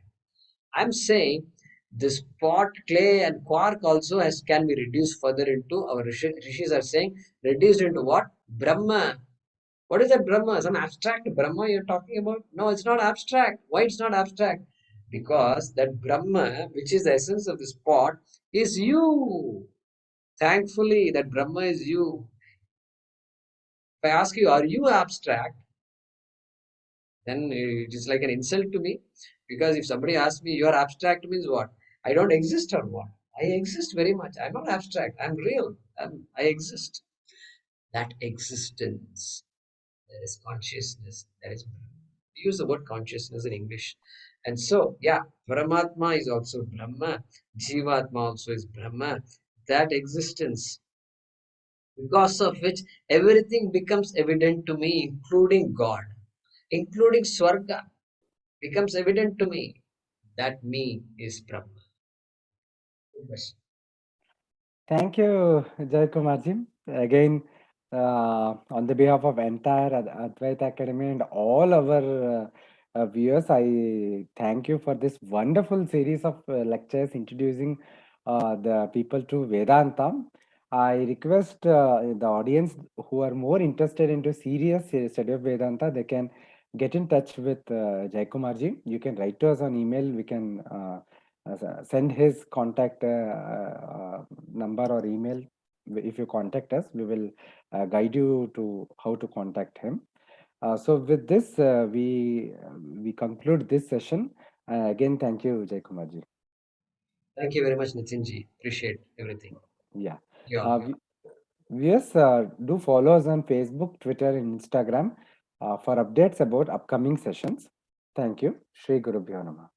I'm saying this pot, clay, and quark also can be reduced further into our rishis are saying reduced into what? Brahma. What is that Brahma? Some abstract Brahma you're talking about? No, it's not abstract. Why it's not abstract? Because that Brahma, which is the essence of this pot, is you. Thankfully, that Brahma is you. If I ask you, are you abstract? Then it is like an insult to me. Because if somebody asks me, you are abstract means what? I don't exist or what? I exist very much. I'm not abstract. I'm real. I exist. That existence, there is consciousness, there is Brahma. We use the word consciousness in English. And so, yeah, Paramatma is also Brahma, Jivatma also is Brahma. That existence, because of which everything becomes evident to me, including God, including Swarga, becomes evident to me. That me is Brahma. Yes. Thank you, Jayakumar ji. Again, on the behalf of entire Advaita Academy and all our viewers, I thank you for this wonderful series of lectures introducing the people to Vedanta. I request the audience who are more interested into serious study of Vedanta, they can get in touch with Jayakumar ji. You can write to us on email. We can send his contact number or email. If you contact us, we will guide you to how to contact him. So with this, we conclude this session. Again, thank you, Jay Kumarji. Thank you very much, Nitinji. Appreciate everything. Yeah. You all. Yes, do follow us on Facebook, Twitter, and Instagram for updates about upcoming sessions. Thank you. Shri Guru Bhyo Namah.